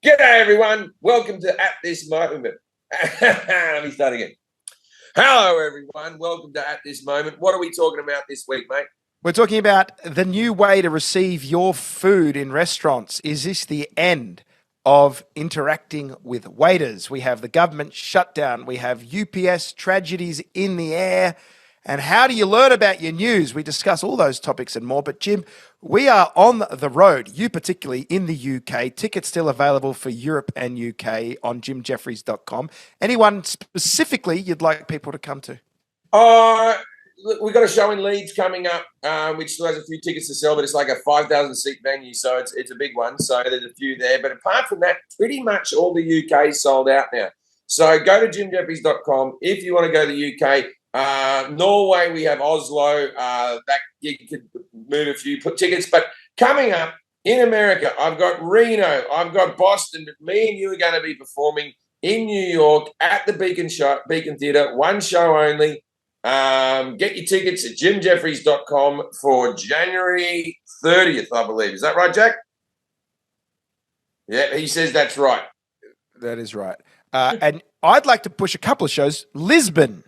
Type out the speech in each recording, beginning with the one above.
G'day, everyone. Welcome to At This Moment. Let me start again. Hello, everyone. Welcome to At This Moment. What are we talking about this week, mate? We're talking about the new way to receive your food in restaurants. Is this the end of interacting with waiters? We have the government shutdown. We have UPS tragedies in the air. And how do you learn about your news? We discuss all those topics and more. But Jim, we are on the road, you particularly in the UK. Tickets still available for Europe and UK on jimjefferies.com. Anyone specifically you'd like people to come to? Look, we've got a show in Leeds coming up, which still has a few tickets to sell, but it's like a 5,000 seat venue, so it's a big one. So there's a few there. But apart from that, pretty much all the UK is sold out now. So go to jimjefferies.com if you want to go to the UK. Norway, we have Oslo. That you could move a few tickets. But coming up in America, I've got Reno, I've got Boston. Me and you are going to be performing in New York at the Beacon Theatre. One show only. Get your tickets at jimjefferies.com for January 30th, I believe. Is that right, Jack? Yeah, he says that's right. That is right. And I'd like to push a couple of shows. Lisbon.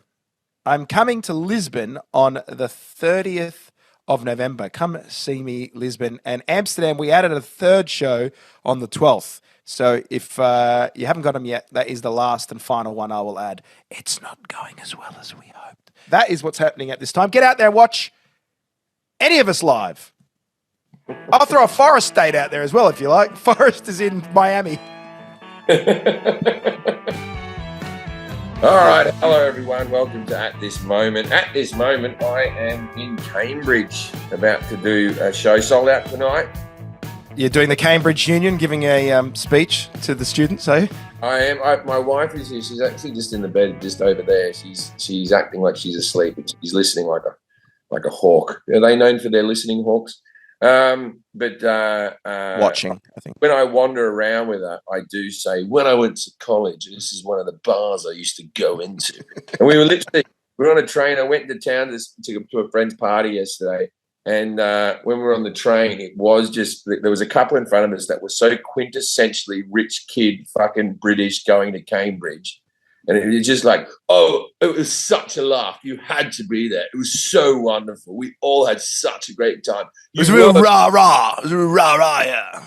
I'm coming to Lisbon on the 30th of November. Come see me, Lisbon. And Amsterdam, we added a third show on the 12th. So if you haven't got them yet, that is the last and final one I will add. It's not going as well as we hoped. That is what's happening at this time. Get out there and watch any of us live. I'll throw a Forest date out there as well if you like. Forest is in Miami. All right. Hello, everyone. Welcome to At This Moment. At this moment, I am in Cambridge, about to do a show sold out tonight. You're doing the Cambridge Union, giving a speech to the students, eh? I am. My wife is here. She's actually just in the bed, just over there. She's acting like she's asleep. She's listening like a hawk. Are they known for their listening hawks? But Watching, I think. When I wander around with her, I do say, when I went to college, and this is one of the bars I used to go into. And we were on a train. I went into town to a friend's party yesterday. And when we were on the train, it was just, there was a couple in front of us that were so quintessentially rich kid, fucking British going to Cambridge. And it was just like, oh, it was such a laugh. You had to be there. It was so wonderful. We all had such a great time. It was real rah-rah. It was real rah-rah, yeah.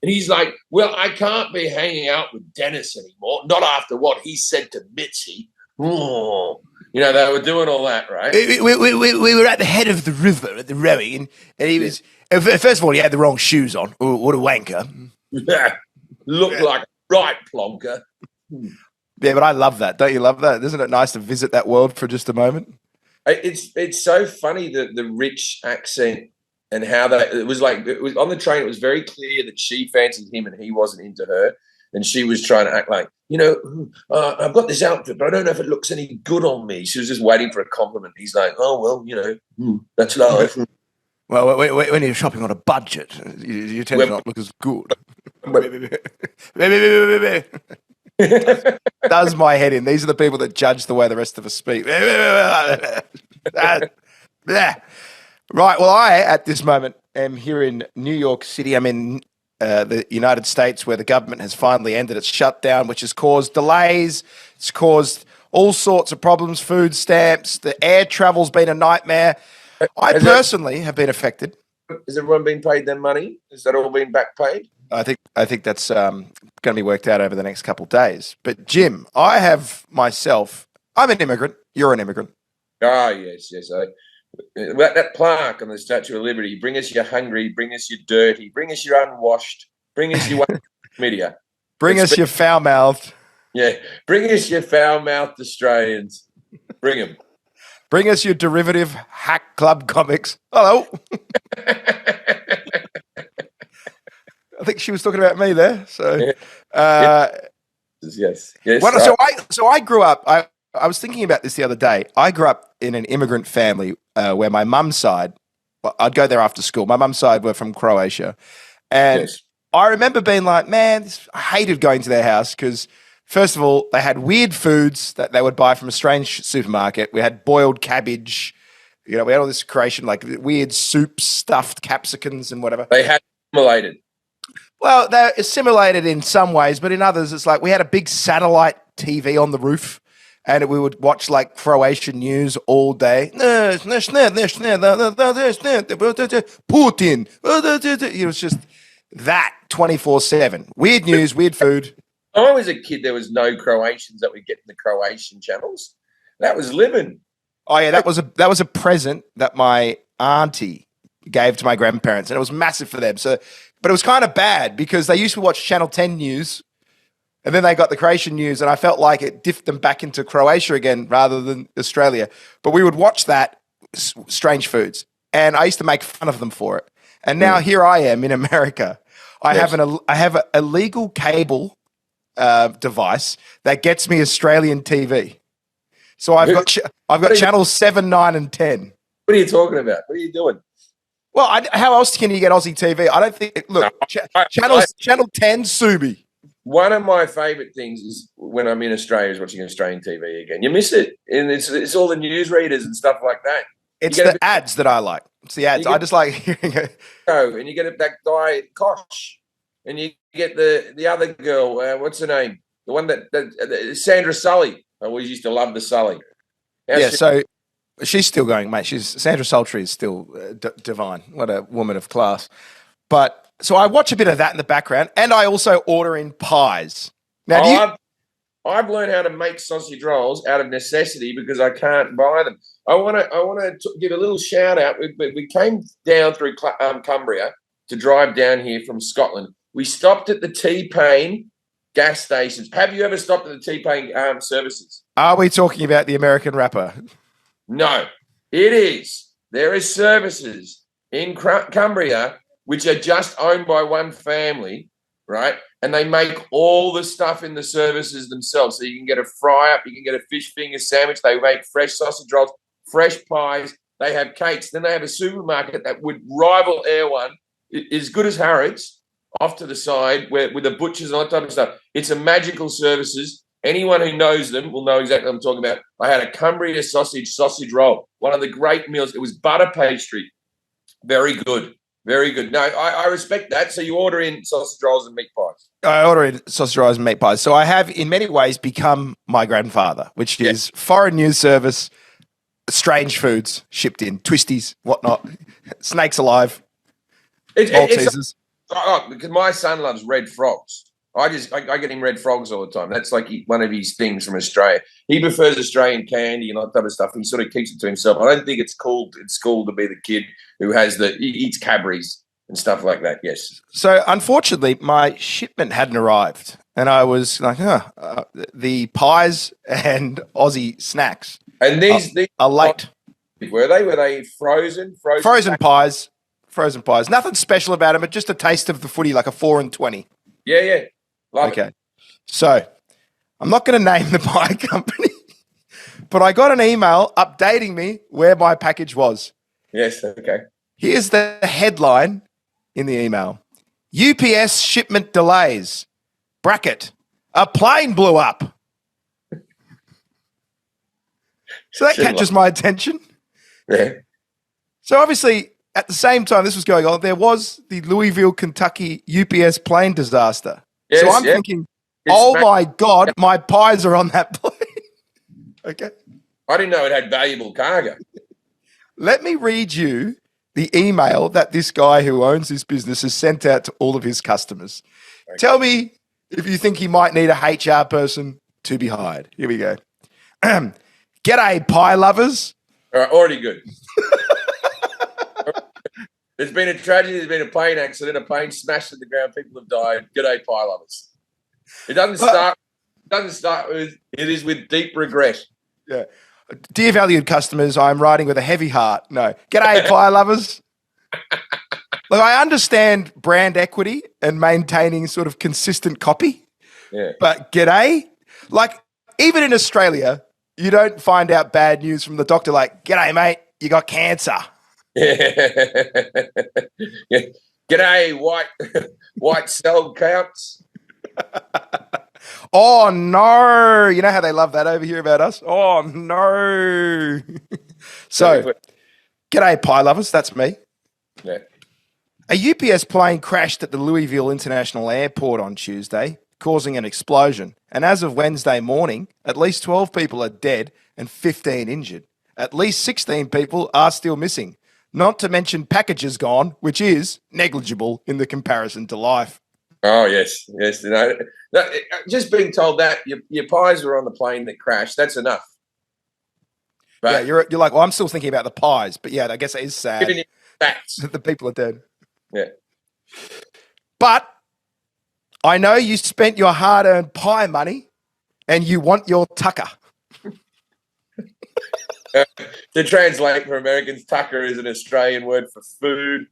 And he's like, well, I can't be hanging out with Dennis anymore. Not after what he said to Mitzi. Oh. You know, they were doing all that, right? We were at the head of the river at the rowing, and he was, first of all, he had the wrong shoes on. Oh, what a wanker. Yeah. Looked like a right plonker. Yeah, but I love that. Don't you love that? Isn't it nice to visit that world for just a moment? It's so funny, the rich accent and how it was on the train. It was very clear that she fancied him and he wasn't into her. And she was trying to act like, I've got this outfit, but I don't know if it looks any good on me. She was just waiting for a compliment. He's like, oh, well, that's life. Well, when you're shopping on a budget, you tend to not look as good. Does my head in. These are the people that judge the way the rest of us speak. Right. Well, I, at this moment, am here in New York City. I'm in the United States, where the government has finally ended its shutdown, which has caused delays. It's caused all sorts of problems, food stamps. The air travel's been a nightmare. I personally have been affected. Has everyone been paid their money? Has that all been back paid? I think that's going to be worked out over the next couple of days. But Jim, I'm an immigrant. You're an immigrant. Ah, yes. That plaque on the Statue of Liberty: bring us your hungry, bring us your dirty, bring us your unwashed, bring us your media. Bring us your foul-mouthed. Yeah, bring us your foul-mouthed Australians. Bring them. Bring us your derivative hack club comics. Hello. I think she was talking about me there. So, yes. Well, so I grew up. I was thinking about this the other day. I grew up in an immigrant family where my mum's side, I'd go there after school. My mum's side were from Croatia. And I remember being like, man, I hated going to their house because, first of all, they had weird foods that they would buy from a strange supermarket. We had boiled cabbage. We had all this Croatian, like weird soups, stuffed capsicums and whatever. They had assimilated. Well, they're assimilated in some ways, but in others, it's like we had a big satellite TV on the roof, and we would watch like Croatian news all day. Putin. It was just that 24/7. Weird news, weird food. When I was a kid, there was no Croatians that we get in the Croatian channels. That was living. Oh yeah, that was a present that my auntie gave to my grandparents, and it was massive for them. So, but it was kind of bad because they used to watch Channel 10 news, and then they got the Croatian news, and I felt like it diffed them back into Croatia again rather than Australia. But we would watch that strange foods, and I used to make fun of them for it. And now here I am in America. I have a legal cable device that gets me Australian TV. So I've got channels 7, 9, and 10. What are you talking about? What are you doing? Well, how else can you get Aussie TV? I don't think. Look, channel 10, Subi. One of my favourite things is when I'm in Australia is watching Australian TV again. You miss it, and it's all the newsreaders and stuff like that. It's the ads that I like. It's the ads. I just like hearing it. Oh, and you get that guy Kosh, and you get the other girl. What's her name? The one that Sandra Sully. I always used to love the Sully. So she's still going, mate. Sandra Sultry is still divine. What a woman of class. But so I watch a bit of that in the background, and I also order in pies. Now, I've learned how to make sausage rolls out of necessity because I can't buy them. I want to give a little shout out. We came down through Cumbria to drive down here from Scotland. We stopped at the T-Pain gas stations. Have you ever stopped at the T-Pain services? Are we talking about the American rapper? No, it is. There is services in Cumbria which are just owned by one family, right? And they make all the stuff in the services themselves. So you can get a fry up, you can get a fish finger sandwich. They make fresh sausage rolls, fresh pies. They have cakes. Then they have a supermarket that would rival Air One, as good as Harrods, off to the side with the butchers and all that type of stuff. It's a magical services. Anyone who knows them will know exactly what I'm talking about. I had a Cumbria sausage roll, one of the great meals. It was butter pastry. Very good. Very good. No, I respect that. So you order in sausage rolls and meat pies. I order in sausage rolls and meat pies. So I have, in many ways, become my grandfather, which is foreign news service, strange foods shipped in, twisties, whatnot, snakes alive, Maltesers. Because my son loves red frogs. I get him red frogs all the time. That's like one of his things from Australia. He prefers Australian candy and all that type of stuff. He sort of keeps it to himself. I don't think it's cool. It's cool to be the kid who eats Cadbury's and stuff like that. Yes. So unfortunately, my shipment hadn't arrived, and I was like, the pies and Aussie snacks. And these are late. Were they? Were they frozen? Frozen pies. Frozen pies. Nothing special about them, but just a taste of the footy, like a 4 and 20. Yeah. Love it. So I'm not going to name the pie company, but I got an email updating me where my package was. Yes, okay. Here's the headline in the email. UPS shipment delays. Bracket. A plane blew up. So that catches my attention. Yeah. So obviously, at the same time this was going on, there was the Louisville, Kentucky UPS plane disaster. Yes, so I'm thinking, my God, my pies are on that plane. Okay. I didn't know it had valuable cargo. Let me read you the email that this guy who owns this business has sent out to all of his customers. Okay. Tell me if you think he might need a HR person to be hired. Here we go. G'day, pie lovers. All right, already good. There's been a tragedy. There's been a plane accident. A plane smashed to the ground. People have died. G'day, pie lovers. It doesn't start with. It is with deep regret. Yeah. Dear valued customers, I'm writing with a heavy heart. No. G'day, pie lovers. Look, I understand brand equity and maintaining sort of consistent copy. Yeah. But g'day, like even in Australia, you don't find out bad news from the doctor like, g'day, mate, you got cancer. Yeah. G'day, white cell counts. Oh, no. You know how they love that over here about us? Oh, no. So, g'day, pie lovers. That's me. Yeah. A UPS plane crashed at the Louisville International Airport on Tuesday, causing an explosion. And as of Wednesday morning, at least 12 people are dead and 15 injured. At least 16 people are still missing. Not to mention packages gone, which is negligible in the comparison to life. Oh, yes. Just being told that your pies were on the plane that crashed, that's enough. But yeah, you're like, well, I'm still thinking about the pies. But yeah, I guess it is sad facts that the people are dead. Yeah. But I know you spent your hard-earned pie money and you want your tucker. To translate for Americans, tucker is an Australian word for food.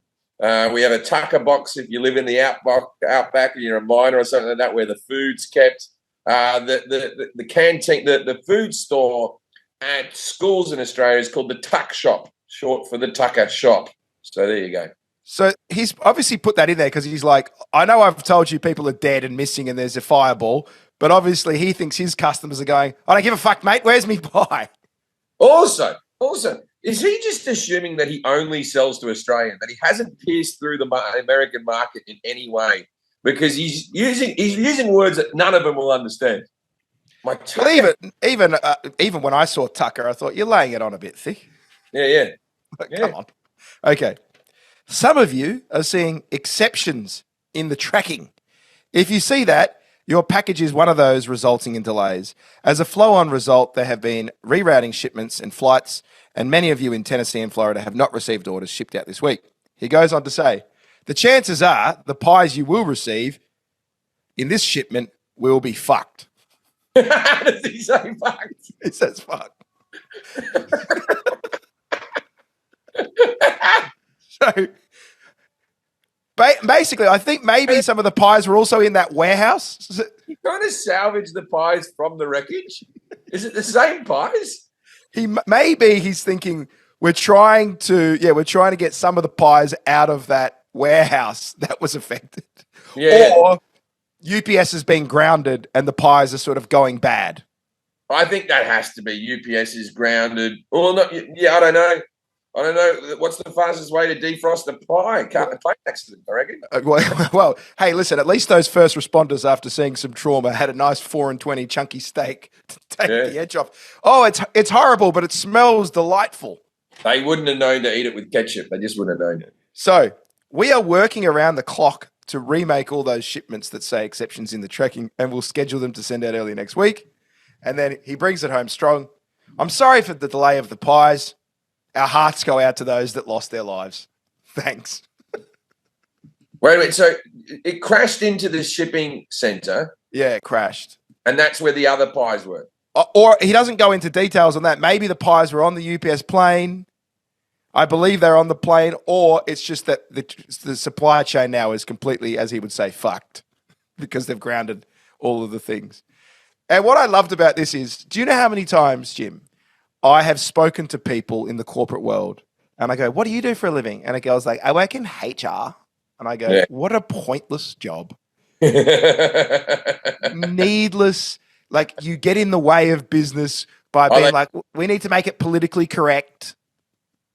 We have a tucker box if you live in the outback and you're a miner or something like that, where the food's kept. The canteen, the food store at schools in Australia is called the tuck shop, short for the tucker shop. So there you go. So he's obviously put that in there because he's like, I know I've told you people are dead and missing and there's a fireball, but obviously he thinks his customers are going, I don't give a fuck, mate. Where's me pie? Also, is he just assuming that he only sells to Australia, that he hasn't pierced through the American market in any way? Because he's using words that none of them will understand. Well, even when I saw Tucker, I thought, you're laying it on a bit thick. Yeah. Come on. Okay. Some of you are seeing exceptions in the tracking. If you see that, your package is one of those resulting in delays. As a flow-on result, there have been rerouting shipments and flights, and many of you in Tennessee and Florida have not received orders shipped out this week. He goes on to say, the chances are the pies you will receive in this shipment will be fucked. How does he say fucked? He says fuck. So basically, I think maybe some of the pies were also in that warehouse. You trying to salvage the pies from the wreckage? Is it the same pies? Maybe he's thinking we're trying to get some of the pies out of that warehouse that was affected. Yeah. Or UPS has been grounded and the pies are sort of going bad. I think that has to be UPS is grounded. Well, no, yeah, I don't know. What's the fastest way to defrost a pie? Can't a plane accident, I reckon. Well, hey, listen, at least those first responders, after seeing some trauma, had a nice 4 and 20 chunky steak to take the edge off. Oh, it's horrible, but it smells delightful. They wouldn't have known to eat it with ketchup. They just wouldn't have known it. So we are working around the clock to remake all those shipments that say exceptions in the tracking, and we'll schedule them to send out early next week. And then he brings it home strong. I'm sorry for the delay of the pies. Our hearts go out to those that lost their lives. Thanks. Wait a minute. So it crashed into the shipping center. Yeah, it crashed. And that's where the other pies were. Or he doesn't go into details on that. Maybe the pies were on the UPS plane. I believe they're on the plane. Or it's just that the supply chain now is completely, as he would say, fucked because they've grounded all of the things. And what I loved about this is, do you know how many times, Jim, I have spoken to people in the corporate world and I go, what do you do for a living? And a girl's like, I work in HR. And I go, What a pointless job. Needless. Like, you get in the way of business by being like, we need to make it politically correct.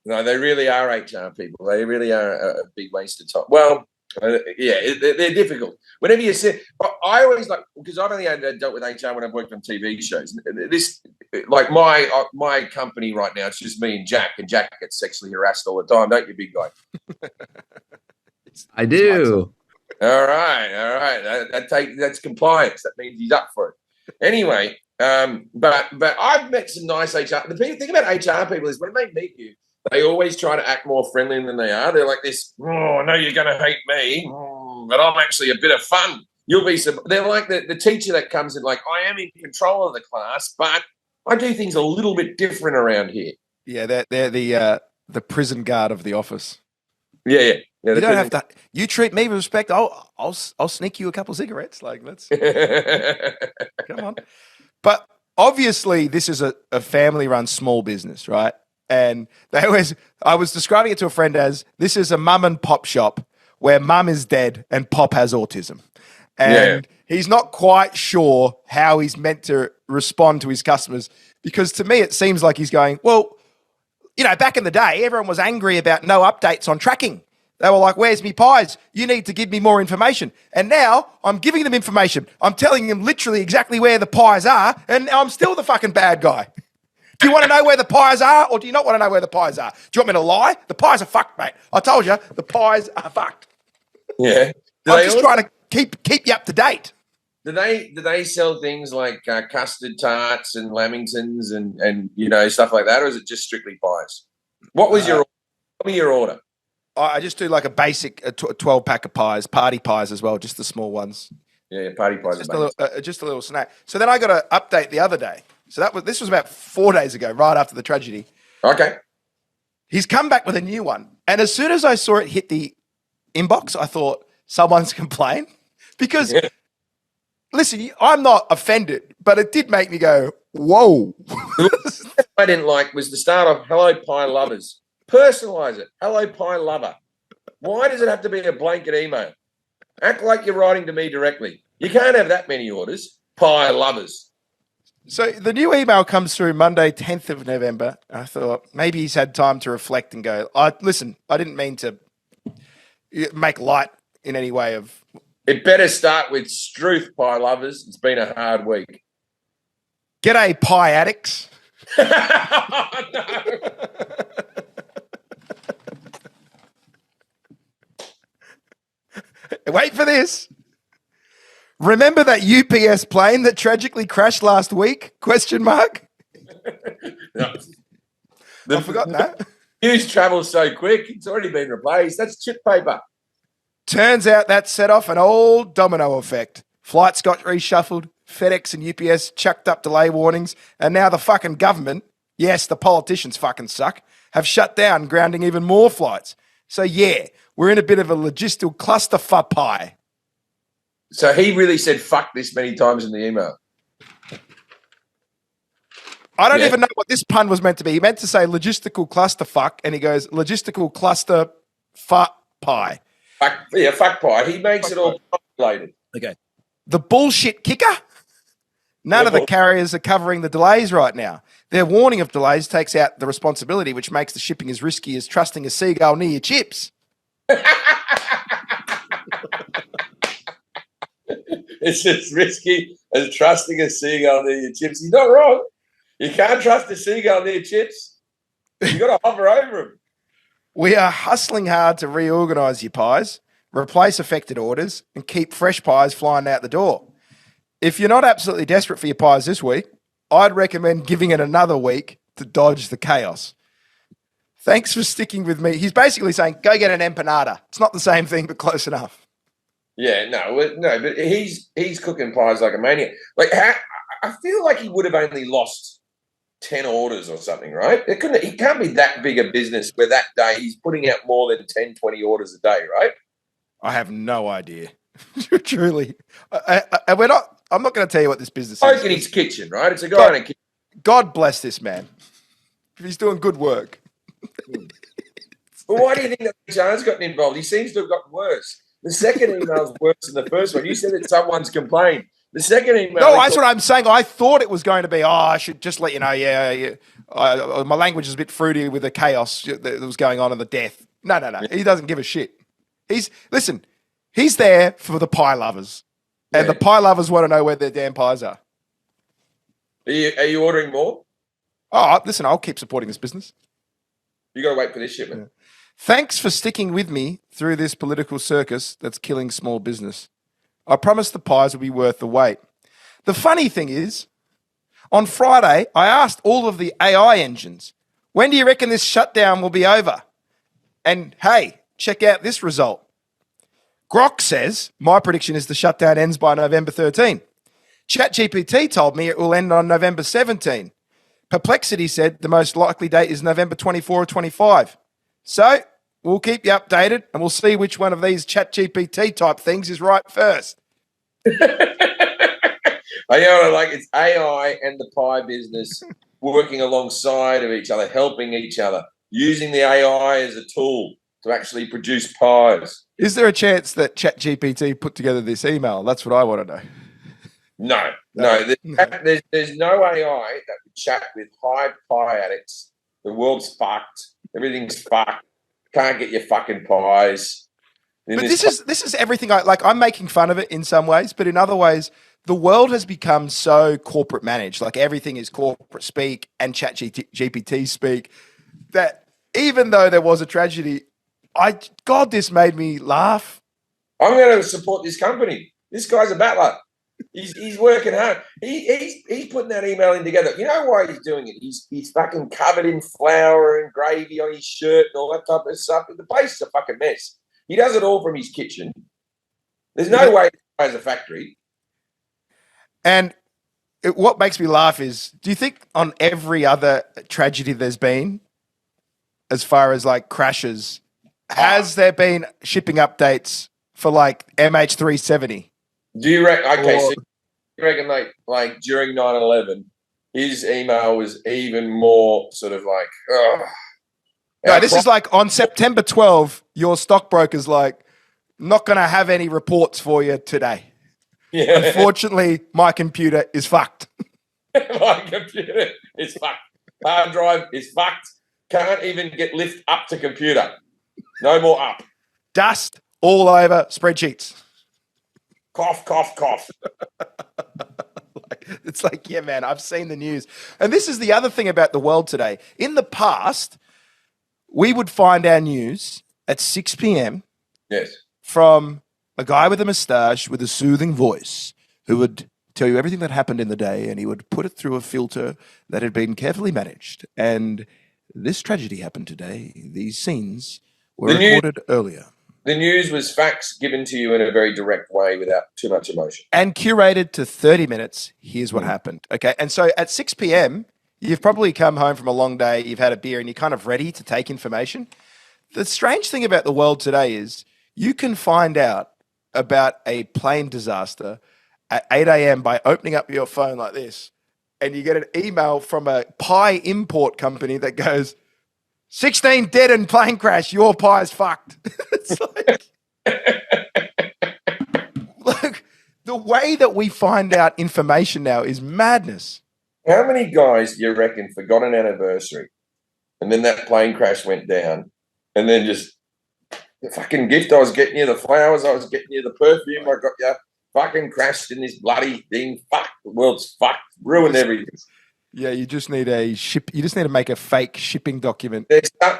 No, they really are HR people. They really are a big waste of time. Well, they're difficult. Whenever you say, I always like, because I've only dealt with HR when I've worked on TV shows. This, like my company right now, it's just me and Jack gets sexually harassed all the time, don't you, big guy? I do. All right. That's compliance. That means he's up for it. Anyway, but I've met some nice HR. The thing about HR people is when they meet you, they always try to act more friendly than they are. They're like this, I know you're going to hate me, but I'm actually a bit of fun. They're like the teacher that comes in like, I am in control of the class, but I do things a little bit different around here. Yeah, they're the prison guard of the office. Yeah. You don't have to. You treat me with respect. I'll sneak you a couple of cigarettes. Like, let's come on. But obviously, this is a family-run small business, right? And I was describing it to a friend as, this is a mum and pop shop where mum is dead and pop has autism. And he's not quite sure how he's meant to respond to his customers, because to me, it seems like he's going, well, back in the day, everyone was angry about no updates on tracking. They were like, where's me pies? You need to give me more information. And now I'm giving them information. I'm telling them literally exactly where the pies are, and I'm still the fucking bad guy. Do you want to know where the pies are, or do you not want to know where the pies are? Do you want me to lie? The pies are fucked, mate. I told you, the pies are fucked. Yeah. I'm just trying to keep you up to date. Do they sell things like custard tarts and lamingtons and stuff like that, or is it just strictly pies? What was your order? I just do like a basic 12-pack of pies, party pies as well, just the small ones. Yeah, party pies. Just a little snack. So then I got an update the other day. So this was about 4 days ago, right after the tragedy. Okay. He's come back with a new one. And as soon as I saw it hit the inbox, I thought, someone's complained. Because, listen, I'm not offended, but it did make me go, whoa. I didn't like was the start of Hello Pie Lovers. Personalise it. Hello Pie Lover. Why does it have to be a blanket email? Act like you're writing to me directly. You can't have that many orders. Pie Lovers. So the new email comes through Monday, 10th of November. I thought maybe he's had time to reflect and go, listen, I didn't mean to make light in any way of... It better start with Struth, Pie Lovers. It's been a hard week. G'day, pie addicts. No. Wait for this. Remember that UPS plane that tragically crashed last week? Question mark. No. I've forgotten that. News travels so quick, it's already been replaced. That's chip paper. Turns out that set off an old domino effect. Flights got reshuffled, FedEx and UPS chucked up delay warnings, and now the fucking government, yes, the politicians fucking suck, have shut down, grounding even more flights. So yeah, we're in a bit of a logistical clusterfuck pie. So he really said fuck this many times in the email. I don't even know what this pun was meant to be. He meant to say logistical clusterfuck, and he goes logistical cluster fuck pie. Fuck pie. He makes it all populated. Okay. The bullshit kicker? None of the carriers are covering the delays right now. Their warning of delays takes out the responsibility, which makes the shipping as risky as trusting a seagull near your chips. It's as risky as trusting a seagull near your chips. He's not wrong. You can't trust a seagull near chips. You've got to hover over them. We are hustling hard to reorganise your pies, replace affected orders, and keep fresh pies flying out the door. If you're not absolutely desperate for your pies this week, I'd recommend giving it another week to dodge the chaos. Thanks for sticking with me. He's basically saying, go get an empanada. It's not the same thing, but close enough. Yeah, no, but he's cooking pies like a maniac. Like, I feel like he would have only lost 10 orders or something, right? He can't be that big a business where that day he's putting out more than 10, 20 orders a day, right? I have no idea. Truly. I'm not going to tell you what this business is. Is. In his kitchen, right? It's a guy in a kitchen. God bless this man. He's doing good work. But why do you think that John's gotten involved? He seems to have gotten worse. The second email is worse than the first one. You said that someone's complained. The second email... No, that's what I'm saying. I thought it was going to be, I should just let you know, my language is a bit fruity with the chaos that was going on and the death. No. He doesn't give a shit. He's there for the pie lovers. And the pie lovers want to know where their damn pies are. Are you ordering more? Oh, listen, I'll keep supporting this business. You got to wait for this shipment. Yeah. Thanks for sticking with me through this political circus that's killing small business. I promise the pies will be worth the wait. The funny thing is, on Friday, I asked all of the AI engines, when do you reckon this shutdown will be over? And hey, check out this result. Grok says, my prediction is the shutdown ends by November 13. ChatGPT told me it will end on November 17. Perplexity said the most likely date is November 24 or 25. So we'll keep you updated and we'll see which one of these ChatGPT type things is right first. It's AI and the pie business working alongside of each other, helping each other, using the AI as a tool to actually produce pies. Is there a chance that ChatGPT put together this email? That's what I want to know. No. There's no AI that would chat with high pie addicts. The world's fucked. Everything's fucked. can't get your fucking pies. But this is everything. I'm making fun of it in some ways, but in other ways, the world has become so corporate managed. Like everything is corporate speak and GPT speak. That even though there was a tragedy, this made me laugh. I'm going to support this company. This guy's a battler. He's working hard. He's putting that email in together. You know why he's doing it? He's fucking covered in flour and gravy on his shirt and all that type of stuff. The place is a fucking mess. He does it all from his kitchen. There's no way he has a factory. And what makes me laugh is, do you think on every other tragedy there's been, as far as like crashes, has there been shipping updates for like MH370? Do you reckon? Okay, so you reckon like during 9/11, his email was even more sort of like, ugh. No, this is like on September 12th, your stockbroker's like, not going to have any reports for you today. Yeah. Unfortunately, my computer is fucked. My computer is fucked. Hard drive is fucked. Can't even get lift up to computer. No more up. Dust all over spreadsheets. Cough, cough, cough. It's like, yeah, man, I've seen the news. And this is the other thing about the world today. In the past, we would find our news at 6 p.m. Yes. From a guy with a moustache with a soothing voice who would tell you everything that happened in the day, and he would put it through a filter that had been carefully managed. And this tragedy happened today. These scenes were reported earlier. The news was facts given to you in a very direct way without too much emotion. And curated to 30 minutes. Here's what happened. Okay. And so at 6 p.m., you've probably come home from a long day, you've had a beer, and you're kind of ready to take information. The strange thing about the world today is you can find out about a plane disaster at 8 a.m. by opening up your phone like this, and you get an email from a pie import company that goes, 16 dead in plane crash, your pie's fucked. It's like, look, the way that we find out information now is madness. How many guys do you reckon forgot an anniversary and then that plane crash went down and then just the fucking gift I was getting you, the flowers I was getting you, the perfume I got you, fucking crashed in this bloody thing. Fuck, the world's fucked, ruined everything. Yeah, you just need you just need to make a fake shipping document.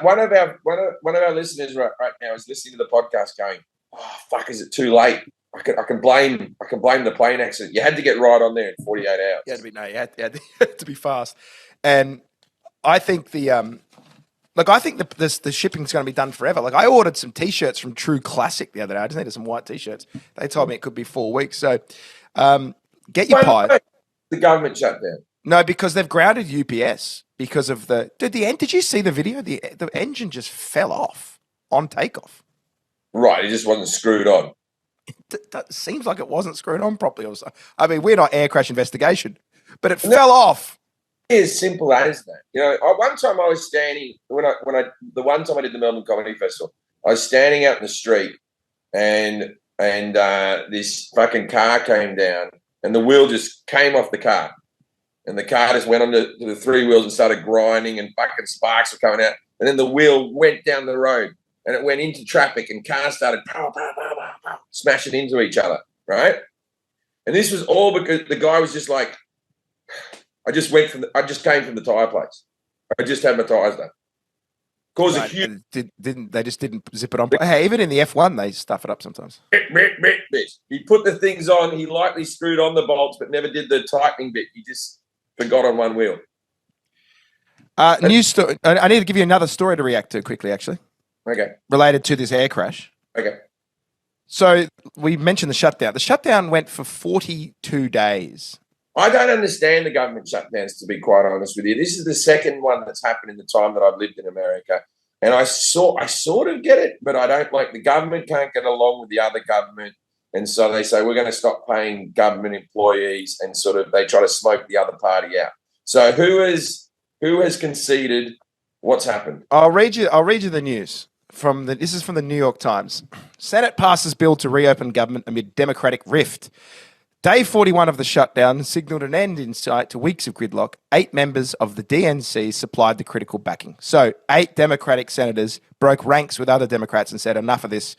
One of our listeners right now is listening to the podcast going, oh fuck, is it too late? I can blame the plane accident. You had to get right on there in 48 hours. You had to be fast. And I think the shipping's going to be done forever. Like I ordered some T-shirts from True Classic the other day. I just needed some white T-shirts. They told me it could be 4 weeks. So get your pie. The government shut down. No, because they've grounded UPS because of did you see the video? The engine just fell off on takeoff. Right, it just wasn't screwed on. It seems like it wasn't screwed on properly. Also, I mean, we're not air crash investigation, but it fell off. As simple as that. You know, one time I was standing the one time I did the Melbourne Comedy Festival, I was standing out in the street, and this fucking car came down, and the wheel just came off the car, and the car just went onto the three wheels and started grinding, and fucking sparks were coming out, and then the wheel went down the road. And it went into traffic, and cars started pow, pow, pow, pow, pow, smashing into each other, right? And this was all because the guy was just like, I just came from the tyre place. I just had my tyres done. Caused a huge. They just didn't zip it on. Hey, even in the F1, they stuff it up sometimes. He put the things on. He lightly screwed on the bolts, but never did the tightening bit. He just forgot on one wheel. News story. I need to give you another story to react to quickly, actually. Okay. Related to this air crash. Okay. So we mentioned the shutdown. The shutdown went for 42 days. I don't understand the government shutdowns, to be quite honest with you. This is the second one that's happened in the time that I've lived in America. And I sort of get it, but I don't like the government can't get along with the other government. And so they say, we're going to stop paying government employees, and sort of they try to smoke the other party out. So who has conceded? What's happened? I'll read you the news. This is from the New York Times. Senate passes bill to reopen government amid Democratic rift. Day 41 of the shutdown signalled an end in sight to weeks of gridlock. 8 members of the DNC supplied the critical backing. So 8 Democratic senators broke ranks with other Democrats and said, enough of this.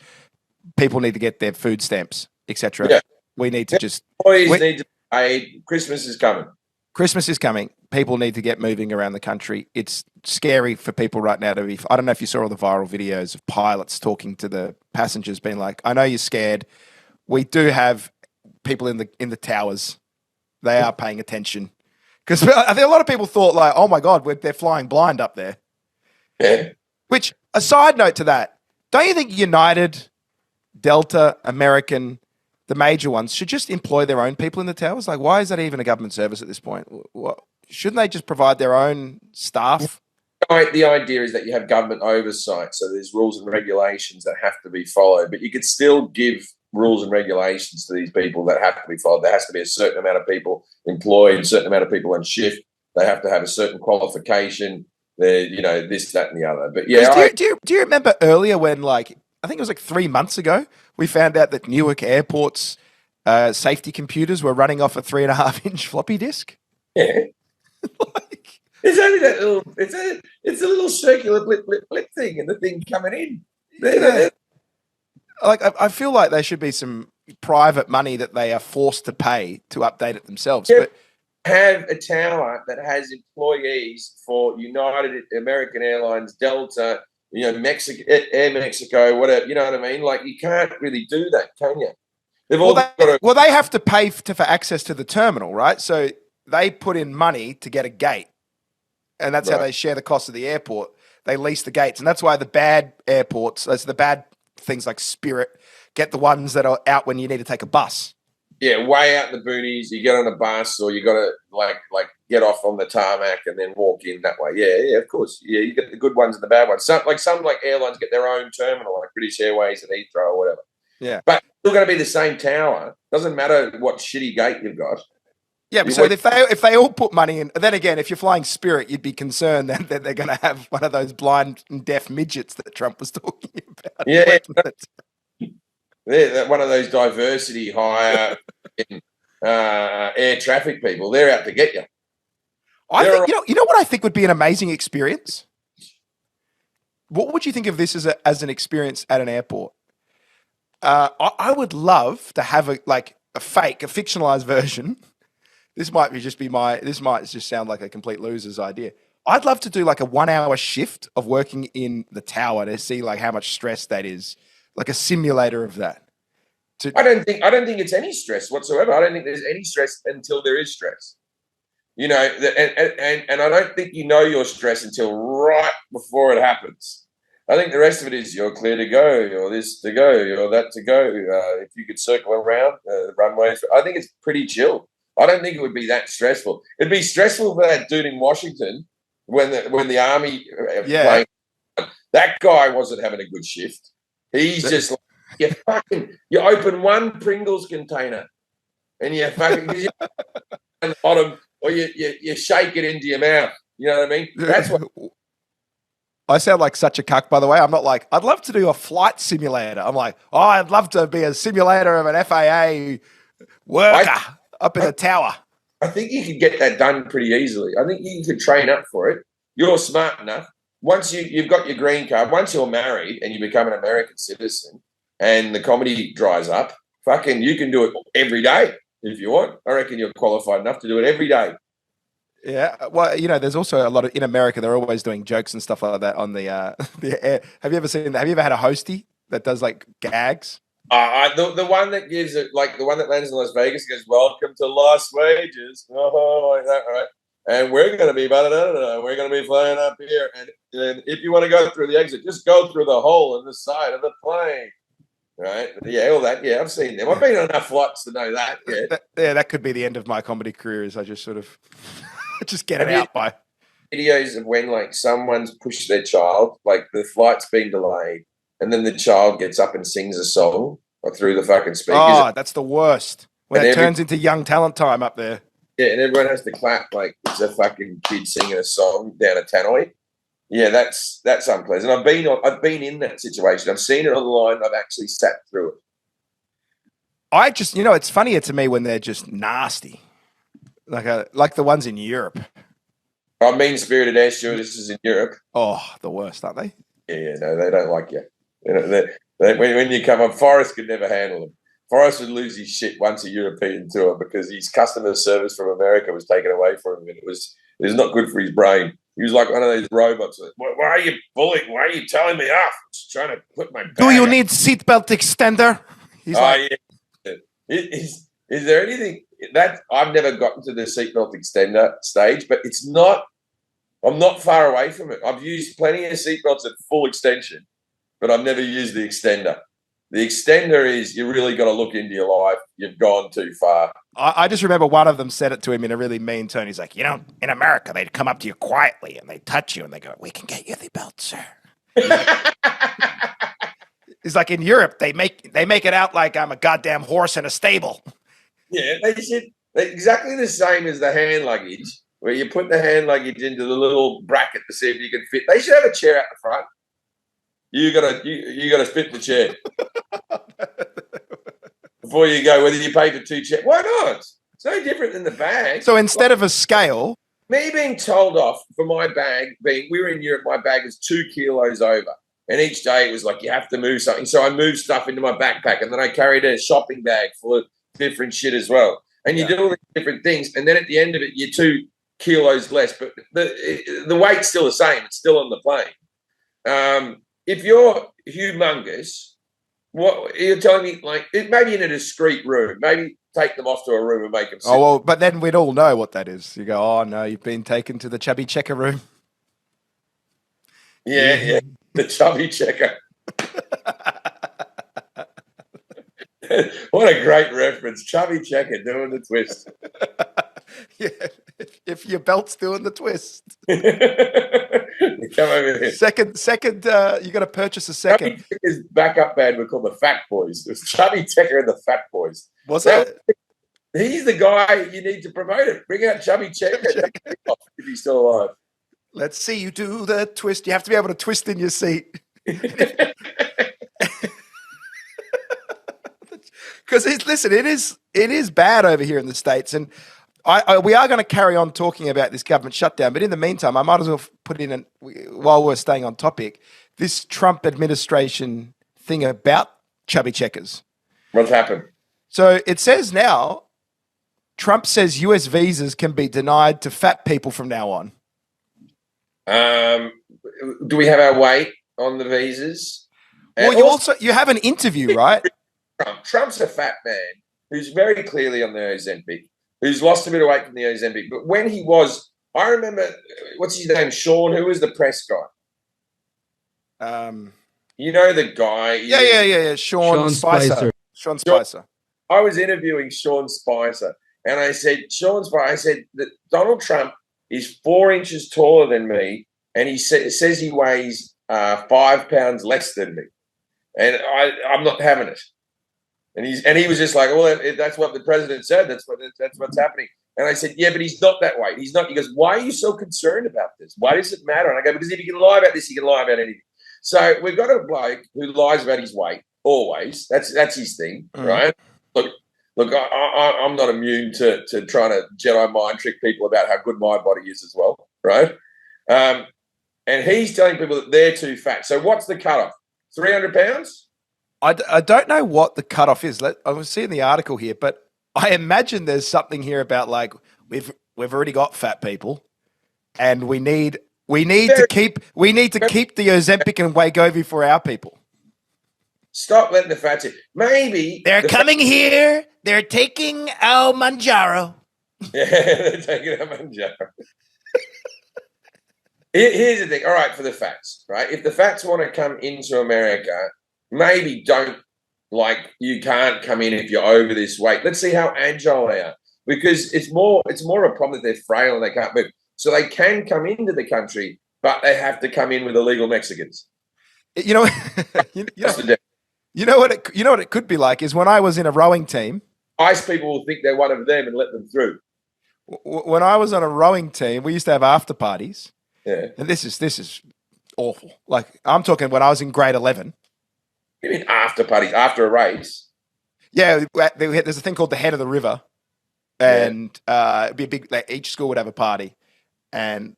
People need to get their food stamps, etc. Yeah. We need to just... Employees need to pay. Christmas is coming. Christmas is coming. People need to get moving around the country. It's scary for people right now to be... I don't know if you saw all the viral videos of pilots talking to the passengers being like, I know you're scared. We do have people in the towers. They are paying attention. Because I think a lot of people thought like, oh my God, they're flying blind up there. Yeah. Which, a side note to that, don't you think United, Delta, American, the major ones, should just employ their own people in the towers? Like, why is that even a government service at this point? Shouldn't they just provide their own staff? The idea is that you have government oversight, so there's rules and regulations that have to be followed, but you could still give rules and regulations to these people that have to be followed. There has to be a certain amount of people employed, a certain amount of people on shift. They have to have a certain qualification. This, that, and the other. But yeah, do you remember earlier when, like, I think it was like 3 months ago, we found out that Newark Airport's safety computers were running off a 3.5-inch floppy disk? Yeah. Like, it's only that little. It's a little circular blip thing, and the thing coming in. Yeah. Like, I feel like there should be some private money that they are forced to pay to update it themselves. Yeah. But have a tower that has employees for United, American Airlines, Delta, Mexico, Air Mexico, whatever. You know what I mean? Like, you can't really do that, can you? They have to pay for access to the terminal, right? So they put in money to get a gate, and that's how they share the cost of the airport. They lease the gates, and that's why the bad airports, that's the bad things like Spirit, get the ones that are out when you need to take a bus. Yeah, way out in the boonies. You get on a bus, or you got to like get off on the tarmac and then walk in that way. Yeah, of course. Yeah, you get the good ones and the bad ones. Some airlines get their own terminal, like British Airways and Heathrow or whatever. Yeah, but it's still going to be the same tower. Doesn't matter what shitty gate you've got. Yeah, but so if they all put money in, then again, if you're flying Spirit, you'd be concerned that they're going to have one of those blind and deaf midgets that Trump was talking about. Yeah. They're one of those diversity hire air traffic people. They're out to get you. I think you know what I think would be an amazing experience. What would you think of this as an experience at an airport? I would love to have a fictionalized version. This might just sound like a complete loser's idea. I'd love to do like a 1-hour shift of working in the tower to see like how much stress that is. Like a simulator of that. I don't think it's any stress whatsoever. I don't think there's any stress until there is stress. And I don't think you know your stress until right before it happens. I think the rest of it is you're clear to go, you're this to go, you're that to go. If you could circle around the runways, I think it's pretty chill. I don't think it would be that stressful. It'd be stressful for that dude in Washington when the army playing. That guy wasn't having a good shift. He's just like, you open one Pringles container and you fucking on the bottom, or you shake it into your mouth. You know what I mean? That's what. I sound like such a cuck, by the way. I'm not like, I'd love to do a flight simulator. I'm like, I'd love to be a simulator of an FAA worker up in the tower. I think you could get that done pretty easily. I think you could train up for it. You're smart enough. Once you've got your green card, once you're married and you become an American citizen and the comedy dries up, you can do it every day if you want. I reckon you're qualified enough to do it every day. Yeah. Well, there's also a lot of, in America, they're always doing jokes and stuff like that on the air. Have you ever had a hostie that does like gags? The one that gives it, like the one that lands in Las Vegas goes, "Welcome to Las Vegas." Oh, like that, right? And we're going to be, we're going to be flying up here. And if you want to go through the exit, just go through the hole in the side of the plane. Right? Yeah, all that. Yeah, I've seen them. I've been on enough flights to know that. Yeah, that could be the end of my comedy career, is I just sort of just get it out by videos of when like someone's pushed their child, like the flight's been delayed, and then the child gets up and sings a song through the fucking speakers. Oh, that's the worst. When it turns into young talent time up there. Yeah, and everyone has to clap like it's a fucking kid singing a song down a tannoy. Yeah, that's unpleasant. I've been in that situation. I've seen it online. I've actually sat through it. I just, it's funnier to me when they're just nasty, like the ones in Europe. I mean-spirited air stewardesses in Europe. Oh, the worst, aren't they? Yeah, no, they don't like you. When you come on, Forrest could never handle them. Forrest would lose his shit once a European tour because his customer service from America was taken away from him, and it was not good for his brain. He was like one of those robots. Why are you bullying? Why are you telling me off? I'm just trying to put my bag Do you up. need seatbelt extender? He's yeah. Is there anything that I've never gotten to the seatbelt extender stage, but it's not. I'm not far away from it. I've used plenty of seatbelts at full extension, but I've never used the extender. The extender is you really got to look into your life. You've gone too far. I just remember one of them said it to him in a really mean tone. He's like, in America, they'd come up to you quietly and they touch you and they go, "We can get you the belt, sir." He's like, in Europe, they make it out like I'm a goddamn horse in a stable. Yeah, they're exactly the same as the hand luggage, where you put the hand luggage into the little bracket to see if you can fit. They should have a chair out the front. You gotta fit the chair before you go. Whether you pay for 2 chairs, why not? It's no different than the bag. So instead of a scale, me being told off for my bag we were in Europe. My bag was 2 kilos over, and each day it was like you have to move something. So I moved stuff into my backpack, and then I carried a shopping bag full of different shit as well. And you do all these different things, and then at the end of it, you're 2 kilos less, but the weight's still the same. It's still on the plane. If you're humongous, what you're telling me, like maybe in a discreet room, maybe take them off to a room and make them sit. Oh, well, but then we'd all know what that is. You go, "Oh no, you've been taken to the chubby checker room." Yeah, the chubby checker. What a great reference. Chubby checker doing the twist. Yeah, if your belt's doing the twist. Come over here. Second, you got to purchase a second. Chubby Checker's backup band were called the Fat Boys. It was Chubby Checker and the Fat Boys. Was it? He's the guy you need to promote it. Bring out Chubby Checker if he's still alive. Let's see you do the twist. You have to be able to twist in your seat. Because listen, it is bad over here in the States, and we are going to carry on talking about this government shutdown. But in the meantime, I might as well put in, while we're staying on topic, this Trump administration thing about chubby checkers. What's happened? So it says now, Trump says US visas can be denied to fat people from now on. Do we have our weight on the visas? Well, you have an interview, right? Trump's a fat man who's very clearly on the Ozempic, who's lost a bit of weight from the Ozempic. But when he was, I remember, what's his name? Sean, who was the press guy? You know the guy. Yeah. Sean Spicer. Sean Spicer. I was interviewing Sean Spicer, and I said, I said that Donald Trump is 4 inches taller than me, and he says he weighs 5 pounds less than me, and I'm not having it. And he was just like, well, that's what the president said. That's what's happening. And I said, yeah, but he's not that way. He's not. He goes, why are you so concerned about this? Why does it matter? And I go, because if he can lie about this, he can lie about anything. So we've got a bloke who lies about his weight always. That's his thing, right? Look, I'm not immune to trying to Jedi mind trick people about how good my body is as well, right? And he's telling people that they're too fat. So what's the cutoff? 300 pounds? I don't know what the cutoff is. I was seeing the article here, but I imagine there's something here about like we've already got fat people, and we need to keep the Ozempic and Wegovy for our people. Stop letting the fats in. Maybe they're coming here. They're taking our Manjaro. Yeah, they're taking our Manjaro. Here's the thing. All right, for the fats, right? If the fats want to come into America, maybe you can't come in if you're over this weight. Let's see how agile they are, because it's more a problem that they're frail and they can't move. So they can come into the country, but they have to come in with illegal Mexicans. You know what it could be like is when I was in a rowing team. ICE people will think they're one of them and let them through. When I was on a rowing team, we used to have after parties. Yeah, and this is awful. Like I'm talking when I was in grade 11. You mean after parties, after a race? Yeah, there's a thing called the Head of the River, and it'd be a big. Like, each school would have a party, and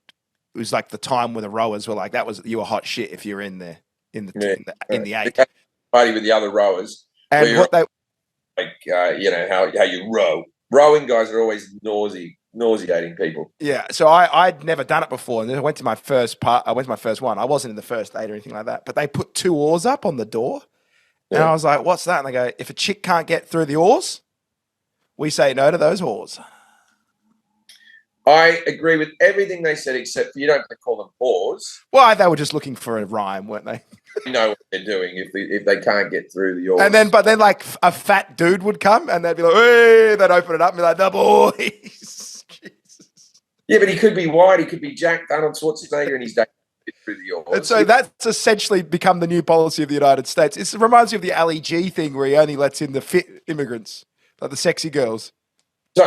it was like the time when the rowers were like, you were hot shit if you were in there in the eight. Party with the other rowers. And what they how you row. Rowing guys are always nauseating people. Yeah, so I'd never done it before, and then I went to my first part. I went to my first one. I wasn't in the first 8 or anything like that, but they put 2 oars up on the door, and I was like, "What's that?" And they go, "If a chick can't get through the oars, we say no to those oars." I agree with everything they said, except for you don't have to call them oars. Well, they were just looking for a rhyme, weren't they? You know what they're doing if they can't get through the oars. But then like a fat dude would come, and they'd be like, "Hey!" They'd open it up and be like, "The boys." Yeah, but he could be white. He could be Jack Arnold Schwarzenegger, and he's through the oars. And so that's essentially become the new policy of the United States. It reminds me of the Ali G thing, where he only lets in the fit immigrants, like the sexy girls. So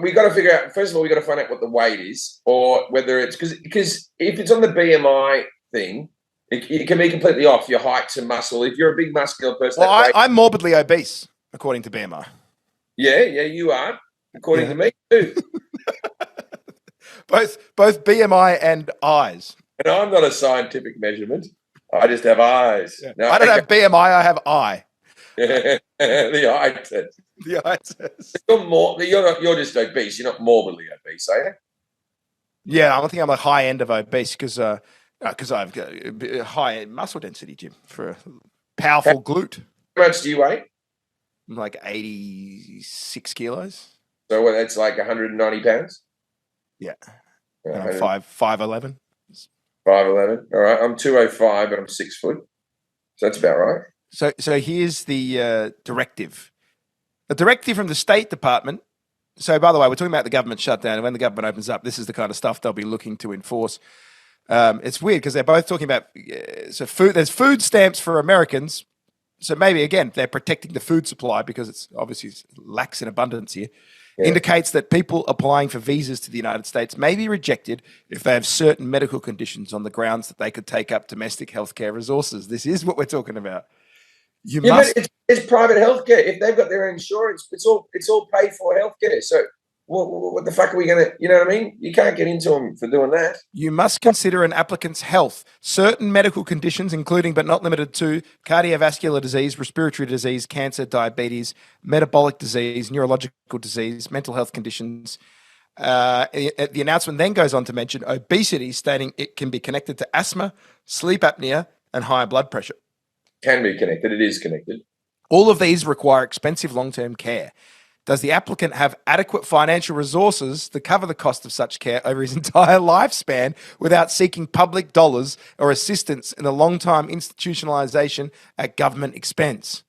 we got to figure out. First of all, we got to find out what the weight is, or whether it's because if it's on the BMI thing, it can be completely off your height to muscle. If you're a big muscular person, well, I'm morbidly obese according to BMI. Yeah, you are. According to me too. both BMI and eyes. And I'm not a scientific measurement. I just have eyes. Yeah. No, I don't have BMI. I have eye. The eye test. The eye test. You're just obese. You're not morbidly obese, are you? Yeah, I think I'm a high end of obese because I've got a high muscle density, Jim, for a powerful glute. How much do you weigh? I'm like 86 kilos. So that's like 190 pounds? Yeah. 5'11". 5'11". All right. I'm 205, but I'm 6 foot. So that's about right. So here's the directive. A directive from the State Department. So, by the way, we're talking about the government shutdown. And when the government opens up, this is the kind of stuff they'll be looking to enforce. It's weird because they're both talking about there's food stamps for Americans. So maybe, again, they're protecting the food supply because it's obviously lacks in abundance here. Yeah. Indicates that people applying for visas to the United States may be rejected if they have certain medical conditions on the grounds that they could take up domestic healthcare resources. This is what we're talking about. But it's private healthcare. If they've got their own insurance, it's all paid for healthcare. So what the fuck are we going to, you know what I mean? You can't get into them for doing that. You must consider an applicant's health. Certain medical conditions, including but not limited to cardiovascular disease, respiratory disease, cancer, diabetes, metabolic disease, neurological disease, mental health conditions. The announcement then goes on to mention obesity, stating it can be connected to asthma, sleep apnea, and higher blood pressure. Can be connected. It is connected. All of these require expensive long-term care. Does the applicant have adequate financial resources to cover the cost of such care over his entire lifespan without seeking public dollars or assistance in a long-time institutionalization at government expense?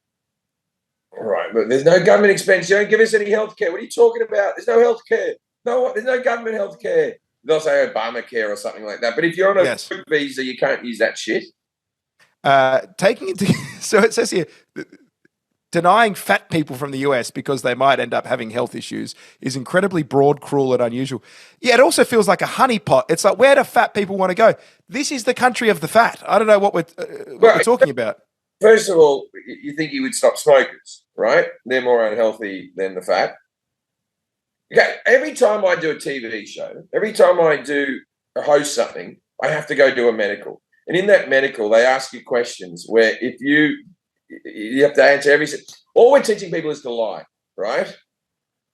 All right, but there's no government expense. You don't give us any health care. What are you talking about? There's no health care. No, there's no government health care. They'll say Obamacare or something like that. But if you're on a food visa, you can't use that shit. So it says here, denying fat people from the US because they might end up having health issues is incredibly broad, cruel, and unusual. Yeah, it also feels like a honeypot. It's like, where do fat people want to go? This is the country of the fat. I don't know what we're talking about. First of all, you think you would stop smokers, right? They're more unhealthy than the fat. Okay, every time I do a TV show, every time I do host something, I have to go do a medical. And in that medical, they ask you questions where if you have to answer every. All we're teaching people is to lie, right?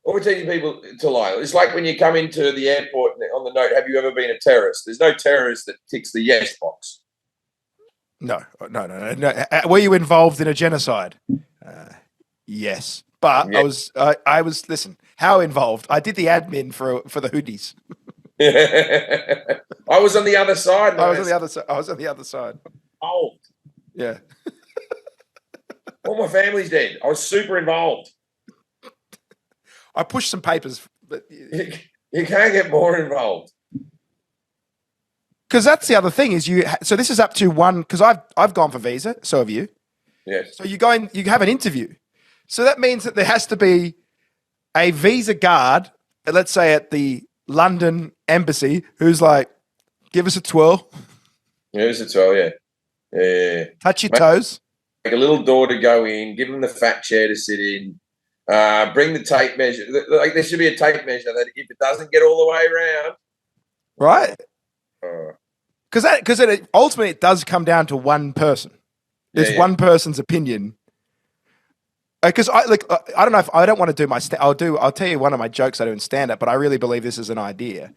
All we're teaching people to lie. It's like when you come into the airport on the note, have you ever been a terrorist? There's no terrorist that ticks the yes box. No. Were you involved in a genocide? Yes. But yes. I was, listen, how involved? I did the admin for the hoodies. I was on the other side. I was on the other side. Oh. Yeah. All my family's dead. I was super involved. I pushed some papers, but you can't get more involved. Because that's the other thing is so this is up to one, because I've gone for visa, so have you. Yes. So you have an interview. So that means that there has to be a visa guard, let's say at the London embassy, who's like, give us a twirl. Give us a twirl, yeah. Touch your toes. like a little door to go in, give them the fat chair to sit in, bring the tape measure. Like there should be a tape measure that if it doesn't get all the way around, Right. uh, Because ultimately it does come down to one person. There's one person's opinion. Because I don't know if I don't want to do my I'll tell you one of my jokes I do in stand up, but I really believe this is an idea.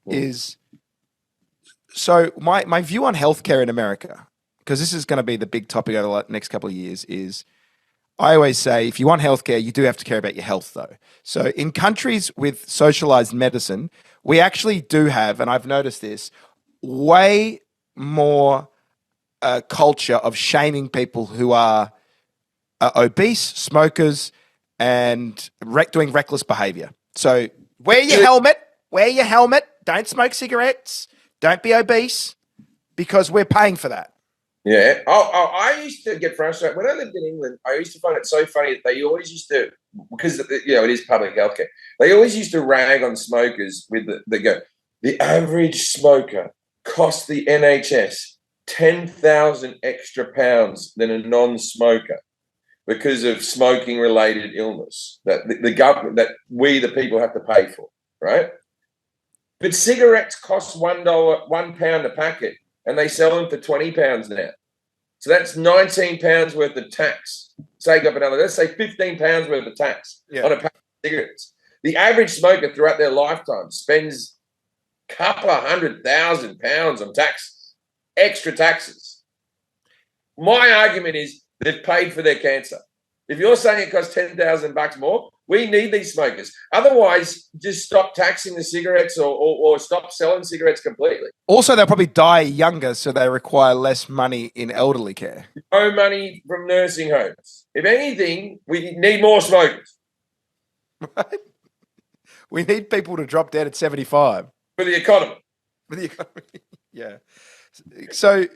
Is so my view on healthcare in America, because this is going to be the big topic over the next couple of years, is I always say if you want healthcare, you do have to care about your health though. So in countries with socialized medicine, we actually do have, and I've noticed this, way more culture of shaming people who are obese, smokers, and doing reckless behavior. So wear your helmet, don't smoke cigarettes, don't be obese, because we're paying for that. Yeah. I used to get frustrated. When I lived in England, I used to find it so funny that they always used to, because, it is public healthcare, they always used to rag on smokers they go, the average smoker costs the NHS 10,000 extra pounds than a non-smoker, because of smoking-related illness that the government, that we, the people, have to pay for, right? But cigarettes cost £1 a packet, and they sell them for £20 now. So that's £19 worth of tax. Take up another, let's say £15 worth of tax on a packet of cigarettes. The average smoker throughout their lifetime spends a couple of £100,000 on taxes, extra taxes. My argument is, they've paid for their cancer. If you're saying it costs $10,000 more, we need these smokers. Otherwise, just stop taxing the cigarettes or stop selling cigarettes completely. Also, they'll probably die younger, so they require less money in elderly care. No money from nursing homes. If anything, we need more smokers. Right? We need people to drop dead at 75. For the economy. Yeah. So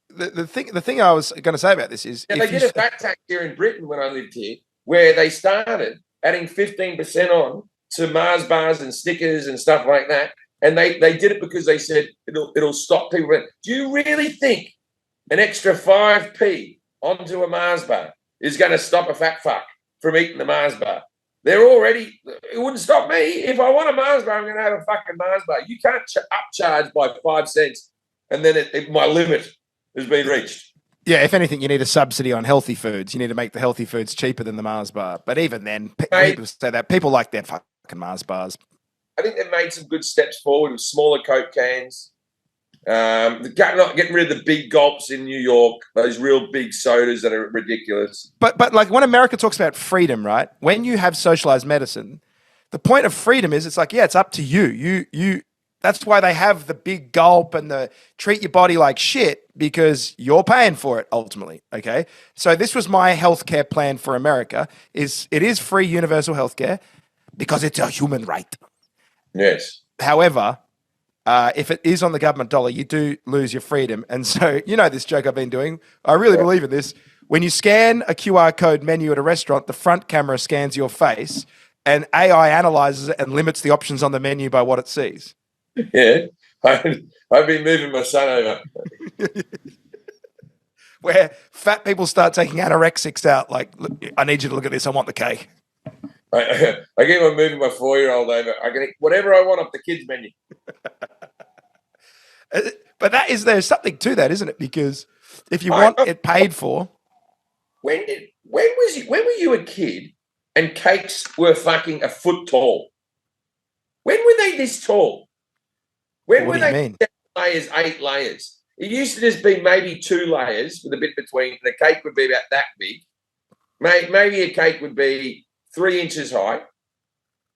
the thing I was going to say about this is, they did a fat tax here in Britain when I lived here, where they started adding 15% on to Mars bars and Snickers and stuff like that, and they did it because they said it'll stop people. Do you really think an extra 5p onto a Mars bar is going to stop a fat fuck from eating the Mars bar? It wouldn't stop me. If I want a Mars bar, I'm going to have a fucking Mars bar. You can't upcharge by 5 cents, and then my limit has been reached. Yeah, if anything, you need a subsidy on healthy foods. You need to make the healthy foods cheaper than the Mars bar. But even then, people say that. People like their fucking Mars bars. I think they've made some good steps forward with smaller Coke cans. Getting rid of the big gulps in New York, those real big sodas that are ridiculous. But like when America talks about freedom, right? When you have socialized medicine, the point of freedom is it's like, yeah, it's up to you. You That's why they have the big gulp and the treat your body like shit, because you're paying for it ultimately. Okay. So this was my healthcare plan for America. It is free universal healthcare because it's a human right. Yes. However, if it is on the government dollar, you do lose your freedom. And so, this joke I've been doing, I really believe in this. When you scan a QR code menu at a restaurant, the front camera scans your face and AI analyzes it and limits the options on the menu by what it sees. Yeah, I've been moving my son over. Where fat people start taking anorexics out, like, look, I need you to look at this, I want the cake. I keep on moving my 4-year-old over. I can eat whatever I want off the kids' menu. But there's something to that, isn't it? Because if you want it paid for. When were you a kid and cakes were fucking a foot tall? When were they this tall? When what were do you they mean? 7 layers, 8 layers? It used to just be maybe 2 layers with a bit between. The cake would be about that big. Maybe a cake would be 3 inches high.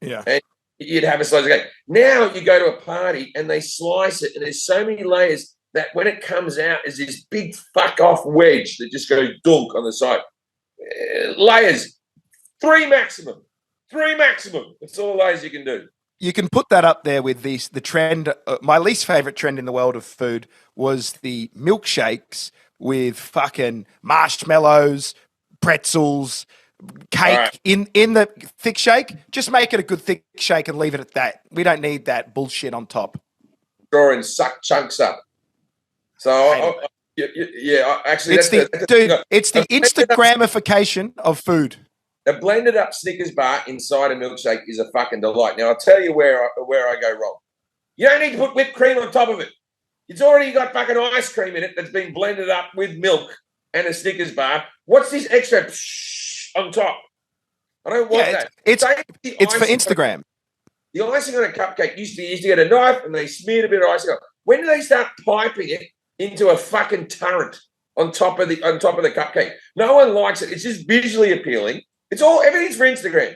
Yeah. And you'd have a slice of cake. Now you go to a party and they slice it, and there's so many layers that when it comes out is this big fuck off wedge that just goes dunk on the side. Layers. 3 maximum. 3 maximum. That's all the layers you can do. You can put that up there with the trend. My least favorite trend in the world of food was the milkshakes with fucking marshmallows, pretzels, cake in the thick shake. Just make it a good thick shake and leave it at that. We don't need that bullshit on top. Draw and suck chunks up. So Yeah, actually, It's that's it's the Instagramification of food. A blended up Snickers bar inside a milkshake is a fucking delight. Now, I'll tell you where I go wrong. You don't need to put whipped cream on top of it. It's already got fucking ice cream in it that's been blended up with milk and a Snickers bar. What's this extra on top? I don't want that. It's for Instagram. The icing on a cupcake used to get a knife and they smeared a bit of icing on. When do they start piping it into a fucking turret on top of the cupcake? No one likes it. It's just visually appealing. Everything's for Instagram.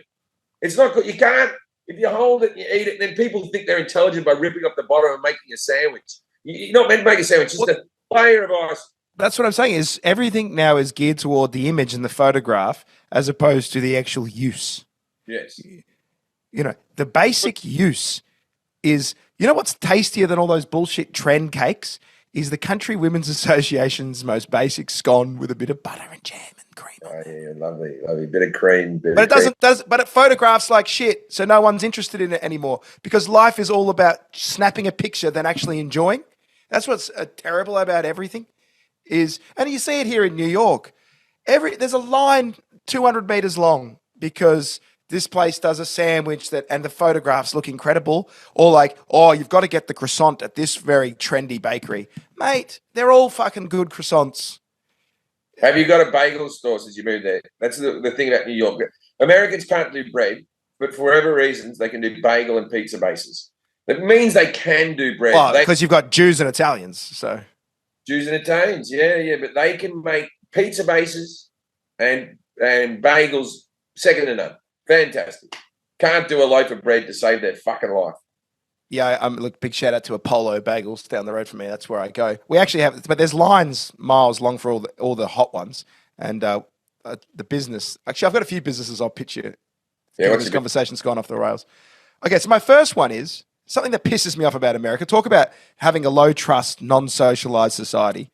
It's not good. You can't, if you hold it and you eat it, then people think they're intelligent by ripping up the bottom and making a sandwich. You're not meant to make a sandwich, just a layer of ice. That's what I'm saying, is everything now is geared toward the image and the photograph as opposed to the actual use. Yes. You know, the basic use is, you know what's tastier than all those bullshit trend cakes? Is the Country Women's Association's most basic scone with a bit of butter and jam and cream. Oh yeah, lovely, lovely bit of cream. But it photographs like shit, so no one's interested in it anymore because life is all about snapping a picture than actually enjoying. That's what's terrible about everything. And you see it here in New York. There's a line 200 meters long because this place does a sandwich and the photographs look incredible. Or like, oh, you've got to get the croissant at this very trendy bakery. Mate, they're all fucking good croissants. Have you got a bagel store since you moved there? That's the thing about New York. Americans can't do bread, but for whatever reasons, they can do bagel and pizza bases. That means they can do bread. Oh, because you've got Jews and Italians, so. Jews and Italians, yeah, but they can make pizza bases and bagels second to none. Fantastic. Can't do a loaf of bread to save their fucking life. Yeah, look, big shout out to Apollo Bagels down the road from me. That's where I go. We actually have, but there's lines miles long for all the hot ones, and the business. Actually, I've got a few businesses I'll pitch you. Yeah, this conversation's gone off the rails. Okay, so my first one is something that pisses me off about America. Talk about having a low trust, non-socialized society.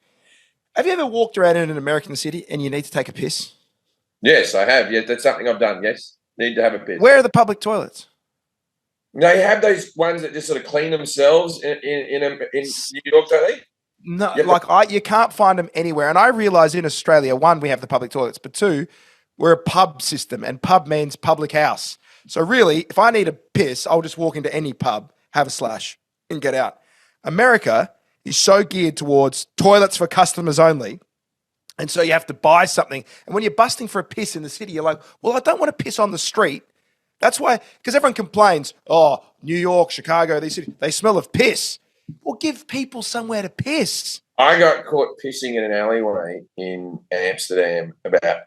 Have you ever walked around in an American city and you need to take a piss? Yes, I have. Yeah, that's something I've done. Yes, need to have a piss. Where are the public toilets? They have those ones that just sort of clean themselves in New York, don't they? No, you can't find them anywhere. And I realise in Australia, one, we have the public toilets, but two, we're a pub system, and pub means public house. So really, if I need a piss, I'll just walk into any pub, have a slash, and get out. America is so geared towards toilets for customers only. And so you have to buy something. And when you're busting for a piss in the city, you're like, well, I don't want to piss on the street. That's why, because everyone complains, oh, New York, Chicago, these cities, they smell of piss. Well, give people somewhere to piss. I got caught pissing in an alleyway in Amsterdam about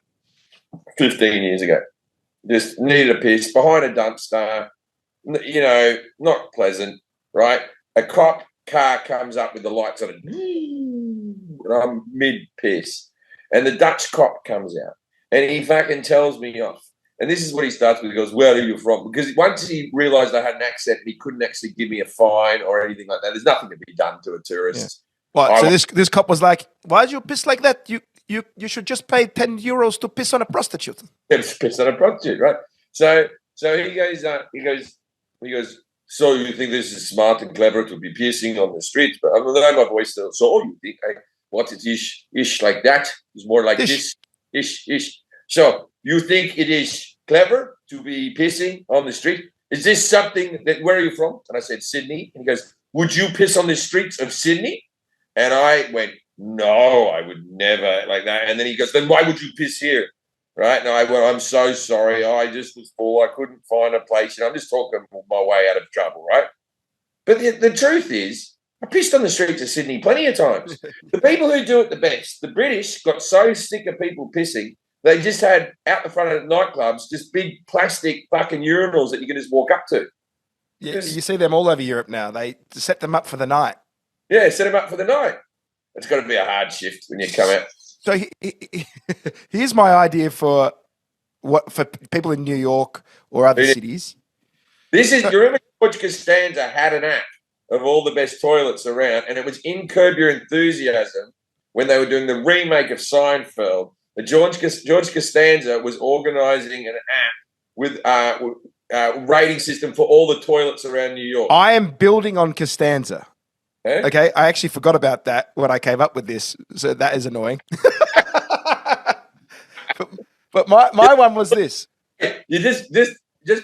15 years ago. Just needed a piss behind a dumpster, not pleasant, right? A cop car comes up with the lights on, and I'm mid-piss. And the Dutch cop comes out, and he fucking tells me off. And this is what he starts with. He goes, where are you from? Because once he realised I had an accent, he couldn't actually give me a fine or anything like that. There's nothing to be done to a tourist. Yeah. Well, so this cop was like, why did you piss like that? You should just pay 10 euros to piss on a prostitute. Yeah, piss on a prostitute, right? So he goes, so you think this is smart and clever to be pissing on the streets? But I know my voice still. So you think, what it is like that? It's more like this. Ish. So you think it is clever to be pissing on the street? Is this something that, where are you from? And I said, Sydney. And he goes, would you piss on the streets of Sydney? And I went, no, I would never like that. And then he goes, then why would you piss here? Right. And I went, I'm so sorry. I just was full. I couldn't find a place. I'm just talking my way out of trouble. Right. But the truth is, I pissed on the streets of Sydney plenty of times. The people who do it the best, the British got so sick of people pissing, they just had out the front of nightclubs just big plastic fucking urinals that you can just walk up to. Yeah, you see them all over Europe now. They set them up for the night. Yeah, set them up for the night. It's got to be a hard shift when you come out. So here's my idea for people in New York or other cities. This is, you remember George Costanza had an app of all the best toilets around, and it was in Curb Your Enthusiasm when they were doing the remake of Seinfeld. George Costanza was organising an app with a rating system for all the toilets around New York. I am building on Costanza. Eh? Okay, I actually forgot about that when I came up with this, so that is annoying. but my one was this. You just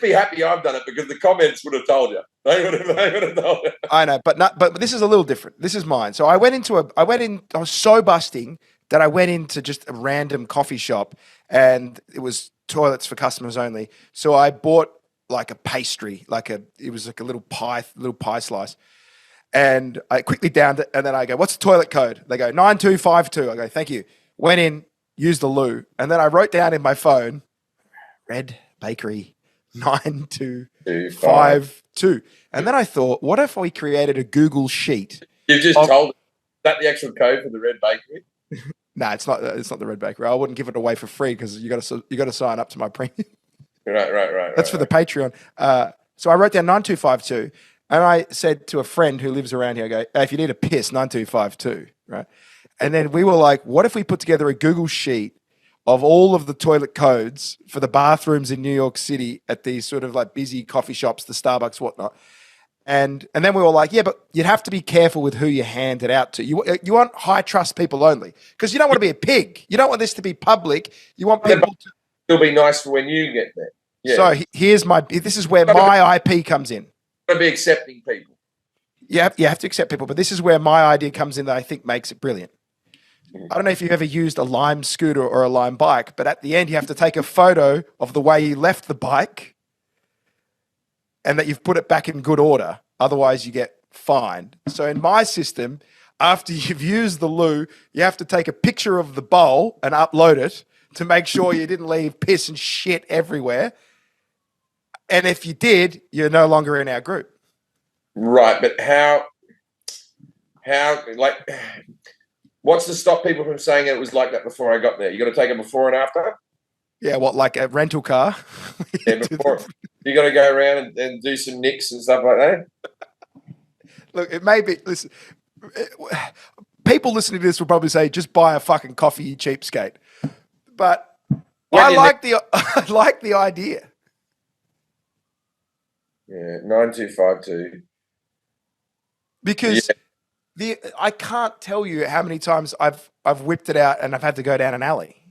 be happy I've done it because the comments would have told you. They would have told you. I know, but this is a little different. This is mine. So I was so busting that I went into just a random coffee shop and it was toilets for customers only. So I bought like a pastry, it was like a little pie slice. And I quickly downed it, and then I go, "What's the toilet code?" They go, 9252. I go, "Thank you." Went in, used the loo, and then I wrote down in my phone, Red Bakery 9252. And then I thought, what if we created a Google sheet? You've just told us, is that the actual code for the Red Bakery? No, it's not. It's not the Red Bakery. I wouldn't give it away for free because you got to sign up to my premium. Right. That's for the Patreon. So I wrote down 9252. And I said to a friend who lives around here, I go, "Hey, if you need a piss, 9252, right?" And then we were like, what if we put together a Google sheet of all of the toilet codes for the bathrooms in New York City at these sort of like busy coffee shops, the Starbucks, whatnot. And then we were like, yeah, but you'd have to be careful with who you hand it out to. You want high trust people only because you don't want to be a pig. You don't want this to be public. You want people to... It'll be nice for when you get there. Yeah. So this is where my IP comes in. To be accepting people. You have to accept people, but this is where my idea comes in that I think makes it brilliant. I don't know if you've ever used a Lime scooter or a Lime bike, but at the end you have to take a photo of the way you left the bike and that you've put it back in good order. Otherwise you get fined. So in my system, after you've used the loo, you have to take a picture of the bowl and upload it to make sure you didn't leave piss and shit everywhere. And if you did, you're no longer in our group. Right, but how, like, what's to stop people from saying it was like that before I got there? You got to take a before and after? Yeah, what, like a rental car? Yeah, before. You got to go around and do some nicks and stuff like that? Look, it may be, listen, people listening to this will probably say, just buy a fucking coffee, you cheapskate. But I like the idea. Yeah, 9252. Because I can't tell you how many times I've whipped it out and I've had to go down an alley.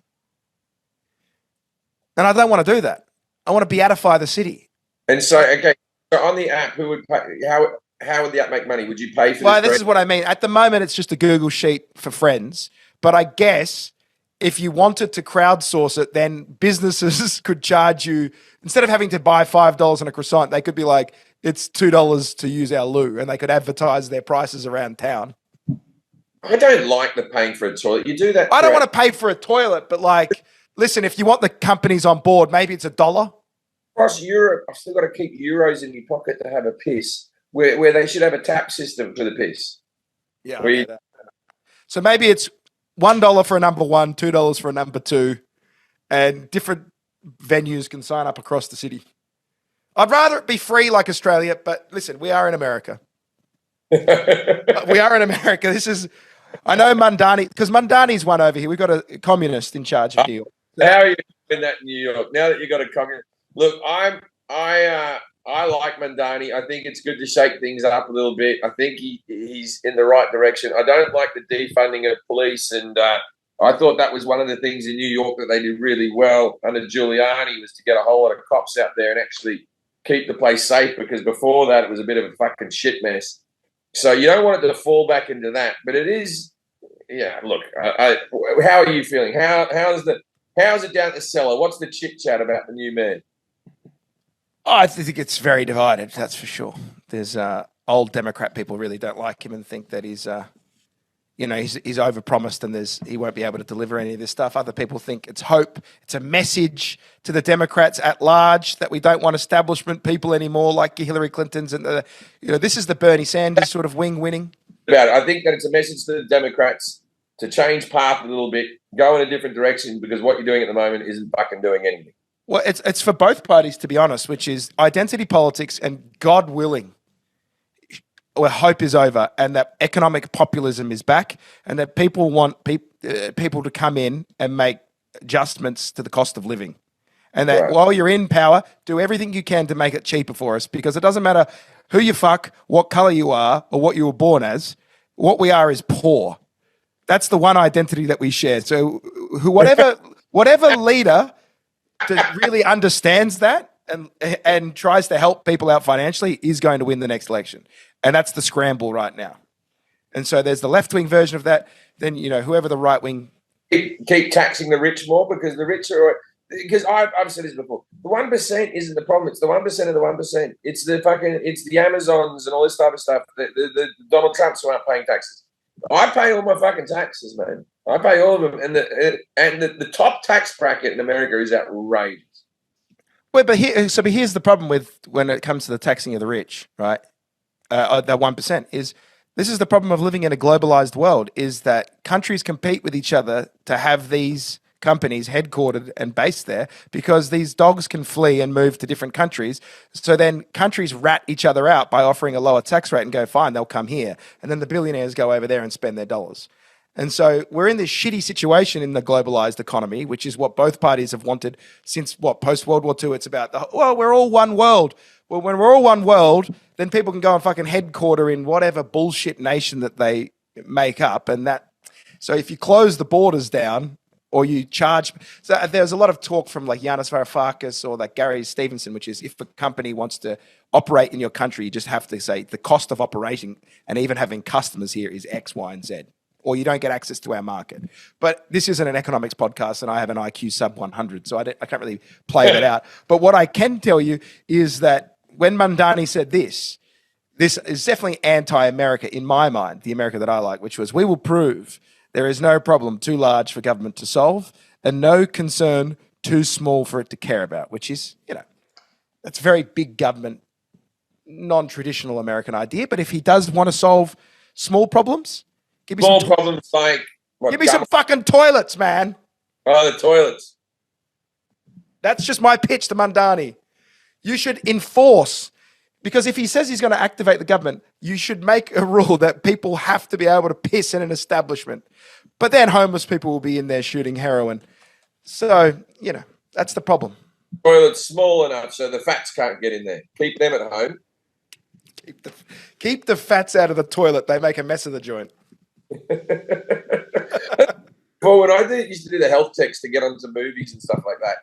And I don't want to do that. I want to beatify the city. And so, okay, so on the app, who would pay? How would the app make money? Would you pay for this? Well, this is what I mean. At the moment, it's just a Google sheet for friends. But I guess if you wanted to crowdsource it, then businesses could charge you, instead of having to buy $5 on a croissant, they could be like, it's $2 to use our loo, and they could advertise their prices around town. I don't like the paying for a toilet. You do that. I don't want to pay for a toilet, but like, listen, if you want the companies on board, maybe it's $1. Across Europe, I've still got to keep euros in your pocket to have a piss, where they should have a tap system for the piss. Yeah. So maybe it's $1 for a number one, $2 for a number two, and different venues can sign up across the city. I'd rather it be free like Australia, but listen, we are in America. We are in America. I know Mundani, because Mundani's one over here. We've got a communist in charge of New York. How are you in that New York? Now that you've got a communist, look, I like Mundani. I think it's good to shake things up a little bit. I think he's in the right direction. I don't like the defunding of police, and I thought that was one of the things in New York that they did really well under Giuliani, was to get a whole lot of cops out there and actually keep the place safe, because before that it was a bit of a fucking shit mess. So you don't want it to fall back into that, but it is. Yeah, look, how are you feeling? How's it down at the cellar? What's the chit chat about the new man? Oh, I think it's very divided. That's for sure. There's old Democrat people really don't like him and think that he's overpromised and he won't be able to deliver any of this stuff. Other people think it's hope. It's a message to the Democrats at large that we don't want establishment people anymore, like Hillary Clinton's, and this is the Bernie Sanders sort of wing winning. I think that it's a message to the Democrats to change path a little bit, go in a different direction, because what you're doing at the moment isn't fucking doing anything. Well, it's for both parties, to be honest, which is identity politics, and God willing, where hope is over and that economic populism is back, and that people want people to come in and make adjustments to the cost of living. And that while you're in power, do everything you can to make it cheaper for us, because it doesn't matter who you fuck, what color you are, or what you were born as. what we are is poor. That's the one identity that we share. So whatever leader that really understands that and tries to help people out financially is going to win the next election. And that's the scramble right now. And so there's the left-wing version of that. Then, whoever the right-wing... Keep taxing the rich more because the rich are... Because I've said this before. The 1% isn't the problem. It's the 1% of the 1%. It's the Amazons and all this type of stuff. The Donald Trumps who aren't paying taxes. I pay all my fucking taxes, man. I pay all of them. And the top tax bracket in America is outrageous. Well, but here's the problem with when it comes to the taxing of the rich, right? That 1% is... This is the problem of living in a globalized world, is that countries compete with each other to have these companies headquartered and based there because these dogs can flee and move to different countries. So then countries rat each other out by offering a lower tax rate and go, fine, they'll come here. And then the billionaires go over there and spend their dollars. And so we're in this shitty situation in the globalized economy, which is what both parties have wanted since post-World War II. It's about, we're all one world. Well, when we're all one world, then people can go and fucking headquarter in whatever bullshit nation that they make up. So if you close the borders down or you charge, so there's a lot of talk from like Yanis Varoufakis or like Gary Stevenson, which is if a company wants to operate in your country, you just have to say the cost of operating and even having customers here is X, Y, and Z, or you don't get access to our market. But this isn't an economics podcast, and I have an IQ sub 100, so I can't really play that out. But what I can tell you is that when Mandani said this is definitely anti-America in my mind, the America that I like, which was, we will prove there is no problem too large for government to solve and no concern too small for it to care about, which is, that's a very big government, non-traditional American idea. But if he does want to solve small problems, give me some fucking toilets, man. Oh, the toilets. That's just my pitch to Mandani. You should enforce, because if he says he's going to activate the government, you should make a rule that people have to be able to piss in an establishment. But then homeless people will be in there shooting heroin. So, that's the problem. Toilet's small enough so the fats can't get in there. Keep them at home. Keep the fats out of the toilet. They make a mess of the joint. Well, when I used to do the health checks to get onto movies and stuff like that,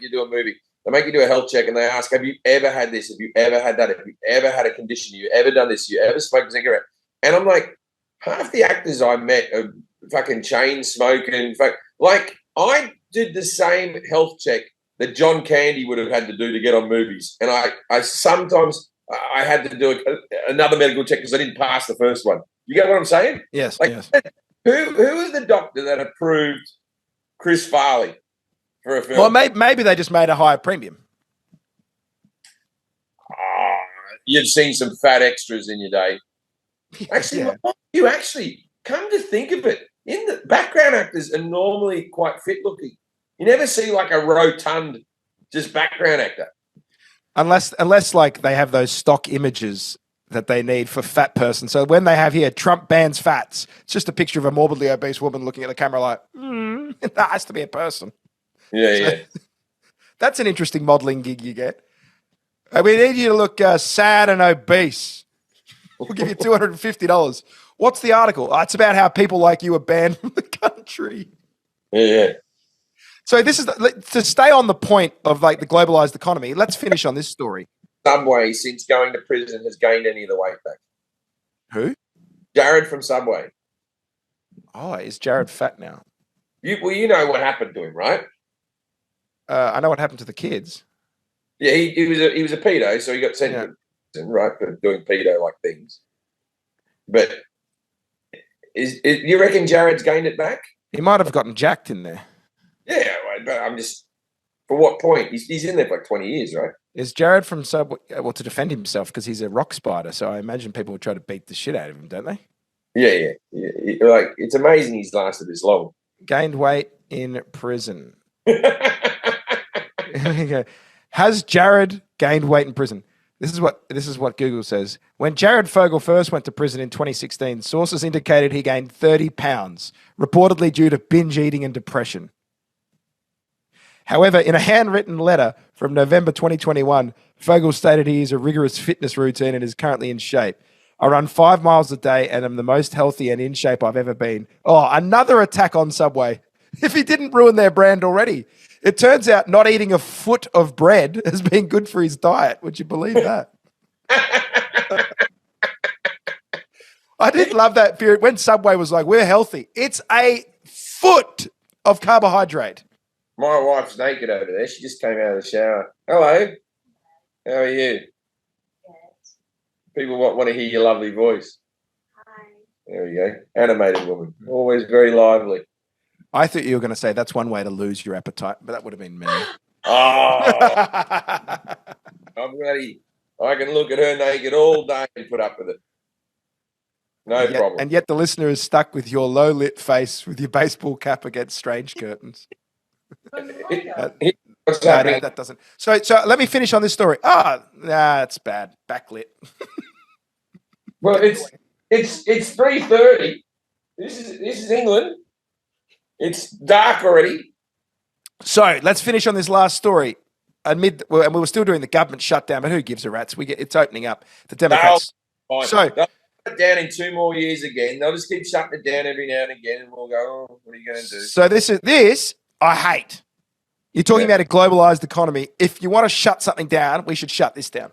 you do a movie, they make you do a health check and they ask, have you ever had this? Have you ever had that? Have you ever had a condition? Have you ever done this? Have you ever smoked a cigarette? And I'm like, half the actors I met are fucking chain smoking. I did the same health check that John Candy would have had to do to get on movies. And I sometimes had to do another medical check because I didn't pass the first one. You get what I'm saying? Yes, yes. Who is the doctor that approved Chris Farley for a film? Well, maybe they just made a higher premium. You've seen some fat extras in your day. Actually, you actually come to think of it, in the background actors are normally quite fit looking. You never see like a rotund, just background actor, unless like they have those stock images that they need for fat person. So when they have here, Trump bans fats, it's just a picture of a morbidly obese woman looking at the camera like, that has to be a person. Yeah. That's an interesting modeling gig you get. We need you to look sad and obese. We'll give you $250. What's the article? It's about how people like you are banned from the country. Yeah. So this is to stay on the point of like the globalized economy. Let's finish on this story. Subway, since going to prison, has gained any of the weight back. Who? Jared from Subway. Oh, is Jared fat now? You know what happened to him, right? I know what happened to the kids. Yeah, he was a pedo, so he got sent to prison, right, for doing pedo-like things. But you reckon Jared's gained it back? He might have gotten jacked in there. Yeah, but I'm just, for what point? He's in there for like 20 years, right? Is Jared from Subway, well, to defend himself because he's a rock spider, so I imagine people would try to beat the shit out of him, don't they? Yeah. Like, it's amazing he's lasted this long. Gained weight in prison. Has Jared gained weight in prison? This is what Google says. When Jared Fogle first went to prison in 2016, sources indicated he gained 30 pounds, reportedly due to binge eating and depression. However, in a handwritten letter from November 2021, Fogle stated he has a rigorous fitness routine and is currently in shape. I run 5 miles a day and I'm the most healthy and in shape I've ever been. Oh, another attack on Subway. If he didn't ruin their brand already. It turns out not eating a foot of bread has been good for his diet. Would you believe that? I did love that period when Subway was like, we're healthy. It's a foot of carbohydrate. My wife's naked over there. She just came out of the shower. Hello. How are you? People want to hear your lovely voice. Hi. There we go. Animated woman. Always very lively. I thought you were going to say that's one way to lose your appetite, but that would have been me. Oh, I'm ready. I can look at her naked all day and put up with it. No problem. And yet the listener is stuck with your low-lit face with your baseball cap against strange curtains. What's happening? No, that doesn't. So let me finish on this story. It's bad. Backlit. Well, it's 3:30. This is England. It's dark already. So let's finish on this last story. And we were still doing the government shutdown, but who gives a rat's? It's opening up. The Democrats. They'll shut it down in 2 more years again. They'll just keep shutting it down every now and again, and we'll go, oh, what are you going to do? So this I hate. You're talking about a globalized economy. If you want to shut something down, we should shut this down.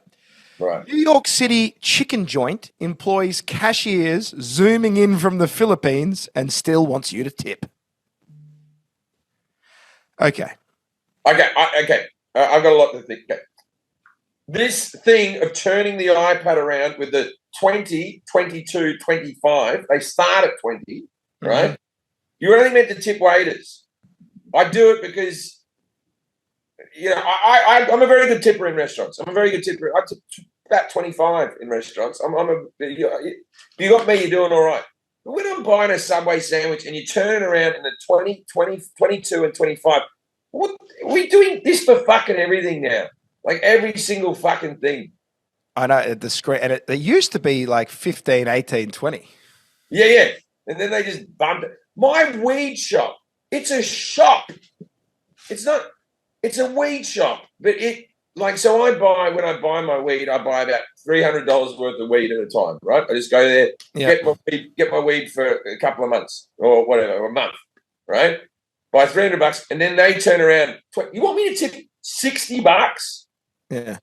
Right. New York City chicken joint employs cashiers zooming in from the Philippines and still wants you to tip. Okay. I've got a lot to think. Okay. This thing of turning the iPad around with the 20, 22, 25, they start at 20, right? Mm-hmm. You're only meant to tip waiters. I do it because, I'm a very good tipper in restaurants. I'm a very good tipper. I tip about 25 in restaurants. You got me, you're doing all right. But when I'm buying a Subway sandwich and you turn it around in the 20, 22 and 25, we're doing this for fucking everything now. Like every single fucking thing. I know, at the screen. And it used to be like 15, 18, 20. Yeah. And then they just bumped it. My weed shop, it's a shop. It's a weed shop. But when I buy my weed, I buy about $300 worth of weed at a time, right? I just go there, get my weed for a couple of months or whatever, or a month, right? Buy $300, and then they turn around. You want me to tip $60? Yeah.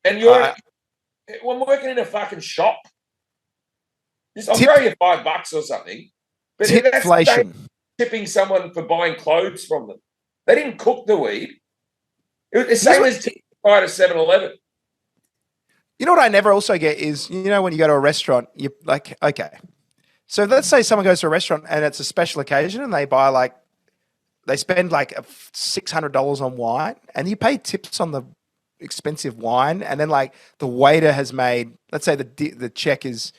And I'm working in a fucking shop. I'll throw you $5 or something. But tipflation. That's tipping someone for buying clothes from them. They didn't cook the weed. It was the same as tipping at 7-Eleven. You know what I never also get is, when you go to a restaurant, you're like, okay. So let's say someone goes to a restaurant and it's a special occasion and they spend like $600 on wine and you pay tips on the expensive wine. And then like the waiter has made, let's say the check is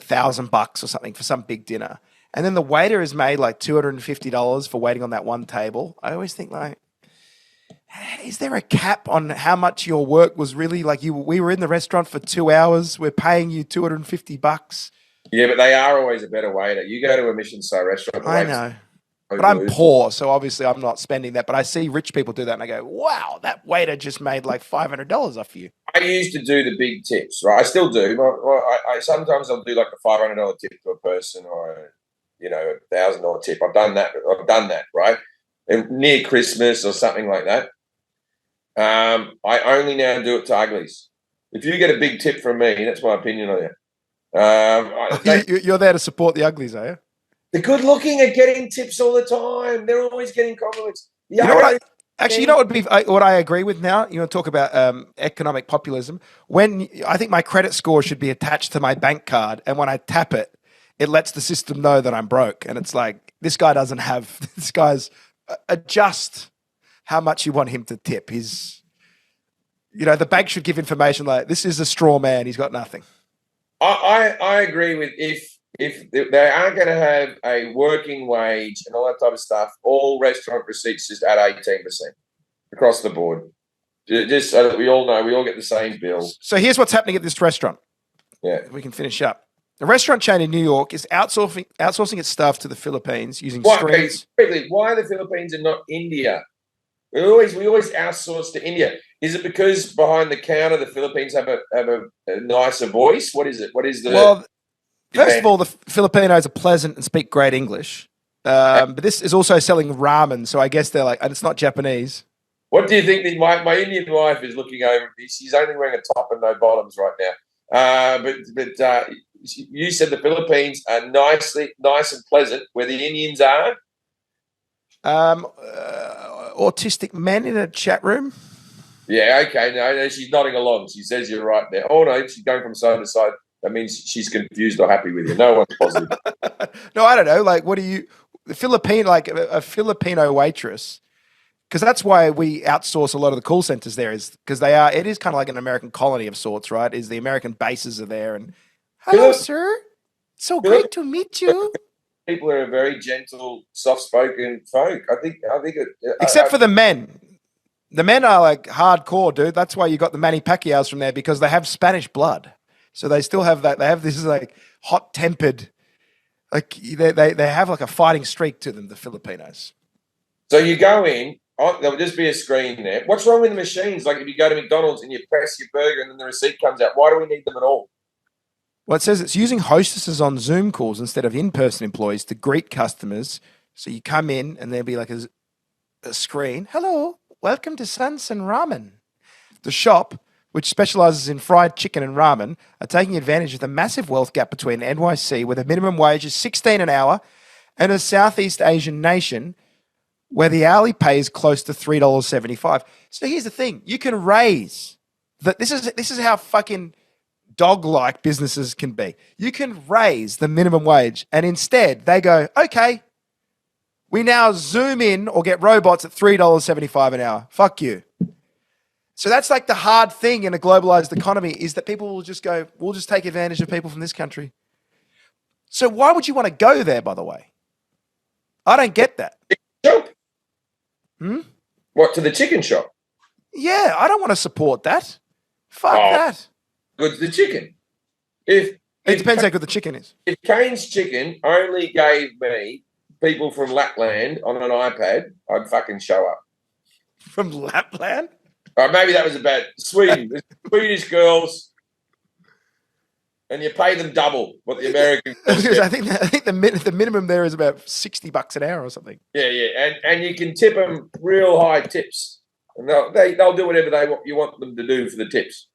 $1,000 or something for some big dinner. And then the waiter has made like $250 for waiting on that one table. I always think like, is there a cap on how much your work was really like? We were in the restaurant for 2 hours. We're paying you $250. Yeah, but they are always a better waiter. You go to a Michelin-star restaurant. I know. But I'm poor, so obviously I'm not spending that. But I see rich people do that, and I go, wow, that waiter just made like $500 off you. I used to do the big tips, right? I still do. Sometimes I'll do like a $500 tip to a person or, a $1,000 tip. I've done that, right? And near Christmas or something like that. I only now do it to uglies. If you get a big tip from me, that's my opinion on you. You're there to support the uglies, are you? They're good looking and getting tips all the time. They're always getting compliments. You know what I agree with now? You want to talk about economic populism? When I think my credit score should be attached to my bank card, and when I tap it, it lets the system know that I'm broke. And it's like, this guy's adjust how much you want him to tip. The bank should give information like, this is a straw man. He's got nothing. I agree with if they aren't going to have a working wage and all that type of stuff, all restaurant receipts just at 18% across the board. Just so that we all know, we all get the same bill. So here's what's happening at this restaurant. Yeah. We can finish up. The restaurant chain in New York is outsourcing its staff to the Philippines using screens. Why the Philippines and not India? We always outsource to India. Is it because behind the counter the Philippines have a nicer voice? What is it? What is the Well, first of all, the Filipinos are pleasant and speak great English. But this is also selling ramen, so I guess they're like, and it's not Japanese. What do you think? My Indian wife is looking over. She's only wearing a top and no bottoms right now. But you said the Philippines are nice and pleasant, where the Indians are. Autistic men in a chat room. Yeah, okay. No, she's nodding along. She says you're right there. Oh no, she's going from side to side. That means she's confused or happy with you. No one's positive. No, I don't know. Like, what do you, the Filipino, like a Filipino waitress? Because that's why we outsource a lot of the call centers there, is because it is kind of like an American colony of sorts, right? Is the American bases are there and, hello, sir. So great to meet you. People are a very gentle, soft-spoken folk. I think Except for the men. The men are like hardcore, dude. That's why you got the Manny Pacquiao's from there, because they have Spanish blood. So they still have that. They have this like hot-tempered, like they have like a fighting streak to them, the Filipinos. So you go in, there'll just be a screen there. What's wrong with the machines? Like if you go to McDonald's and you press your burger and then the receipt comes out, why do we need them at all? Well, it says it's using hostesses on Zoom calls instead of in-person employees to greet customers. So you come in and there'll be like a screen. Hello, welcome to Sansan Ramen. The shop, which specializes in fried chicken and ramen, are taking advantage of the massive wealth gap between NYC, where the minimum wage is $16 an hour, and a Southeast Asian nation where the hourly pay is close to $3.75. So here's the thing. You can raise that. This is how fucking dog-like businesses can be. You can raise the minimum wage, and instead they go, okay, we now zoom in or get robots at $3.75 an hour. Fuck you. So that's like the hard thing in a globalized economy, is that people will just go, we'll just take advantage of people from this country. So why would you want to go there, by the way? I don't get that. Shop. What, to the chicken shop? Yeah, I don't want to support that. Fuck that. Good, the chicken. It depends how good the chicken is. If Kane's Chicken only gave me people from Lapland on an iPad, I'd fucking show up. From Lapland? Maybe that was about Sweden. Swedish girls, and you pay them double what the American girls get. I think the minimum there is about $60 an hour or something. Yeah, and you can tip them real high tips, and they'll do whatever you want them to do for the tips.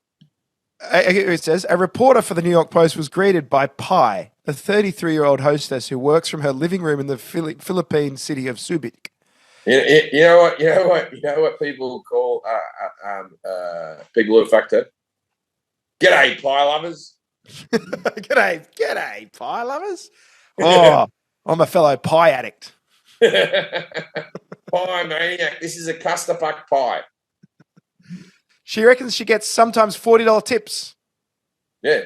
It says, a reporter for the New York Post was greeted by Pi, a 33-year-old hostess who works from her living room in the Philippine city of Subic. You know what people call people who are fucked up? G'day, pie lovers. G'day, pie lovers. Oh, I'm a fellow pie addict. Pie maniac. This is a clusterfuck pie. She reckons she gets sometimes $40 tips. Yeah.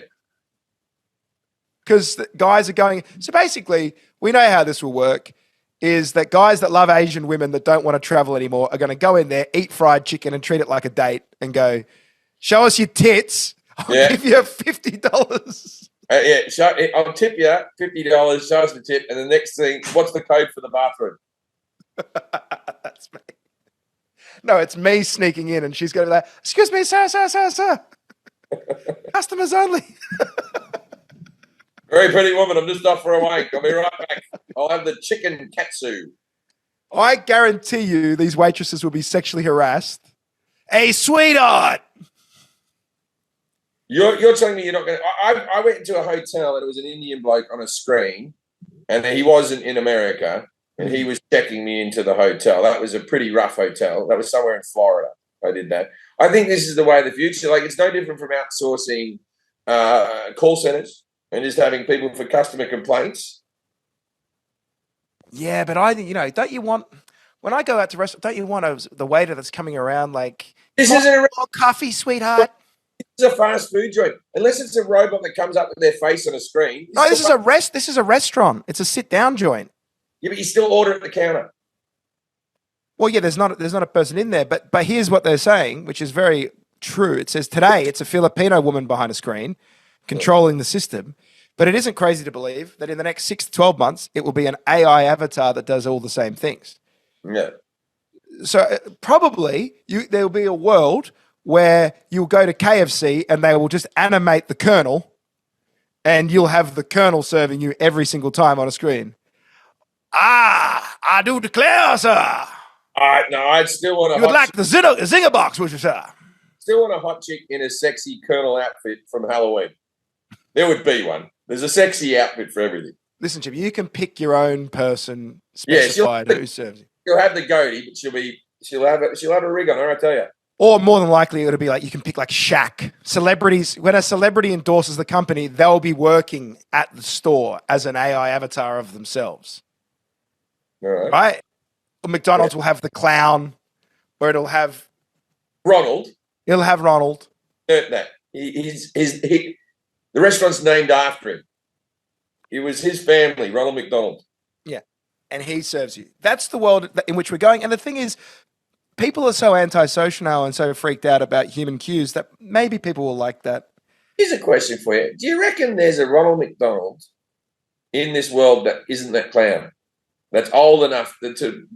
Because guys are going. So basically, we know how this will work, is that guys that love Asian women that don't want to travel anymore are going to go in there, eat fried chicken and treat it like a date and go, show us your tits. I'll give you $50. I'll tip you $50, show us the tip, and the next thing, what's the code for the bathroom? That's me. No, it's me sneaking in, and she's going to be like, excuse me, sir. Customers only. Very pretty woman, I'm just off for a wank. I'll be right back. I'll have the chicken katsu. I guarantee you these waitresses will be sexually harassed. Hey, sweetheart. You're telling me you're not going to... I went into a hotel and it was an Indian bloke on a screen, and he wasn't in America, and he was checking me into the hotel. That was a pretty rough hotel. That was somewhere in Florida. I did that. I think this is the way of the future. Like, it's no different from outsourcing call centers and just having people for customer complaints. Yeah, but I think, don't you want... When I go out to restaurant, don't you want the waiter that's coming around like... This isn't a coffee, sweetheart. This is a fast food joint. Unless it's a robot that comes up with their face on a screen. No, this is a restaurant. It's a sit-down joint. Yeah, but you still order at the counter. Well, yeah, there's not a person in there, but here's what they're saying, which is very true. It says today it's a Filipino woman behind a screen controlling the system, but it isn't crazy to believe that in the next 6 to 12 months it will be an AI avatar that does all the same things. Yeah. probably there will be a world where you'll go to KFC and they will just animate the Colonel, and you'll have the Colonel serving you every single time on a screen. I do declare, sir. No, I'd still want You would like the zinger box, would you, sir? Still want a hot chick in a sexy Colonel outfit from Halloween. There would be one. There's a sexy outfit for everything. Listen, Jim, you can pick your own person specified who serves you. She'll have the goatee, but she'll have a rig on her, I tell you. Or more than likely, it'll be like you can pick like Shaq. Celebrities, when a celebrity endorses the company, they'll be working at the store as an AI avatar of themselves. All right. Right? Or McDonald's will have the clown, or it'll have Ronald. It'll have Ronald. No, the restaurant's named after him. It was his family, Ronald McDonald. Yeah, and he serves you. That's the world in which we're going. And the thing is, people are so antisocial now and so freaked out about human cues that maybe people will like that. Here's a question for you. Do you reckon there's a Ronald McDonald in this world that isn't that clown? That's old enough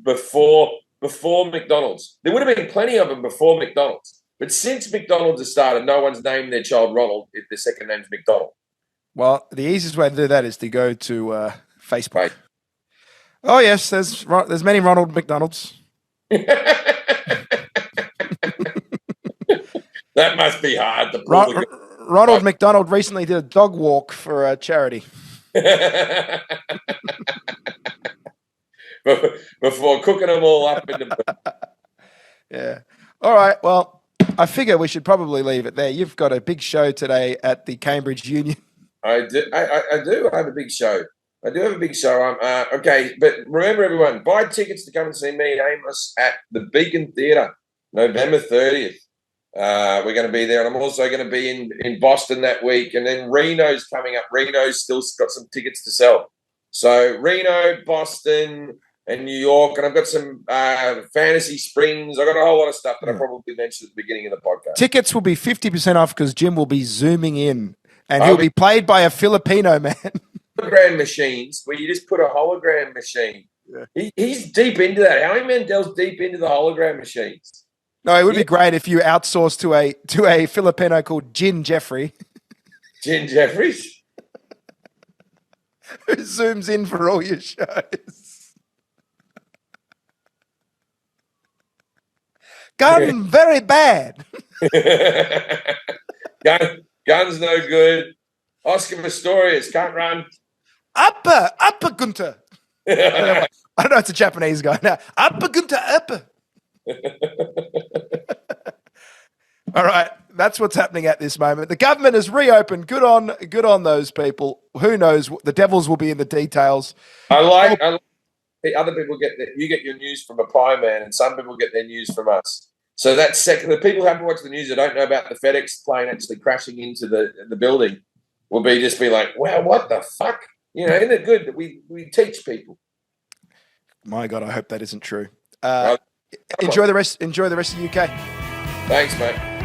before McDonald's. There would have been plenty of them before McDonald's. But since McDonald's has started, no one's named their child Ronald if their second name's McDonald. Well, the easiest way to do that is to go to Facebook. Right. Oh, yes, there's many Ronald McDonalds. That must be hard to pull. Ronald McDonald recently did a dog walk for a charity. Before cooking them all up in the... Yeah. All right. Well, I figure we should probably leave it there. You've got a big show today at the Cambridge Union. I do. I do have a big show. Okay, but remember, everyone, buy tickets to come and see me, Amos, at the Beacon Theatre, November 30th. We're going to be there, and I'm also going to be in Boston that week, and then Reno's coming up. Reno's still got some tickets to sell. So Reno, Boston, and New York, and I've got some Fantasy Springs. I've got a whole lot of stuff that I probably mentioned at the beginning of the podcast. Tickets will be 50% off because Jim will be zooming in, and he'll be played by a Filipino man. Hologram machines, where you just put a hologram machine. Yeah. He's deep into that. Howie Mandel's deep into the hologram machines. No, it would be great if you outsourced to a Filipino called Jin Jeffrey. Jin Jefferies? Who zooms in for all your shows. Gun very bad. Gun's no good. Oscar Pistorius can't run. Upper Gunter. I don't know, it's a Japanese guy now. Upper Gunter, upper. All right, that's what's happening at this moment. The government has reopened. Good on those people. Who knows? The devils will be in the details. I like other people you get your news from a pie man, and some people get their news from us. So that's second. The people who haven't watched the news that don't know about the FedEx plane actually crashing into the building will just be like, wow, what the fuck? You know, isn't it good that we teach people? My God, I hope that isn't true. Enjoy the rest of the UK. Thanks, mate.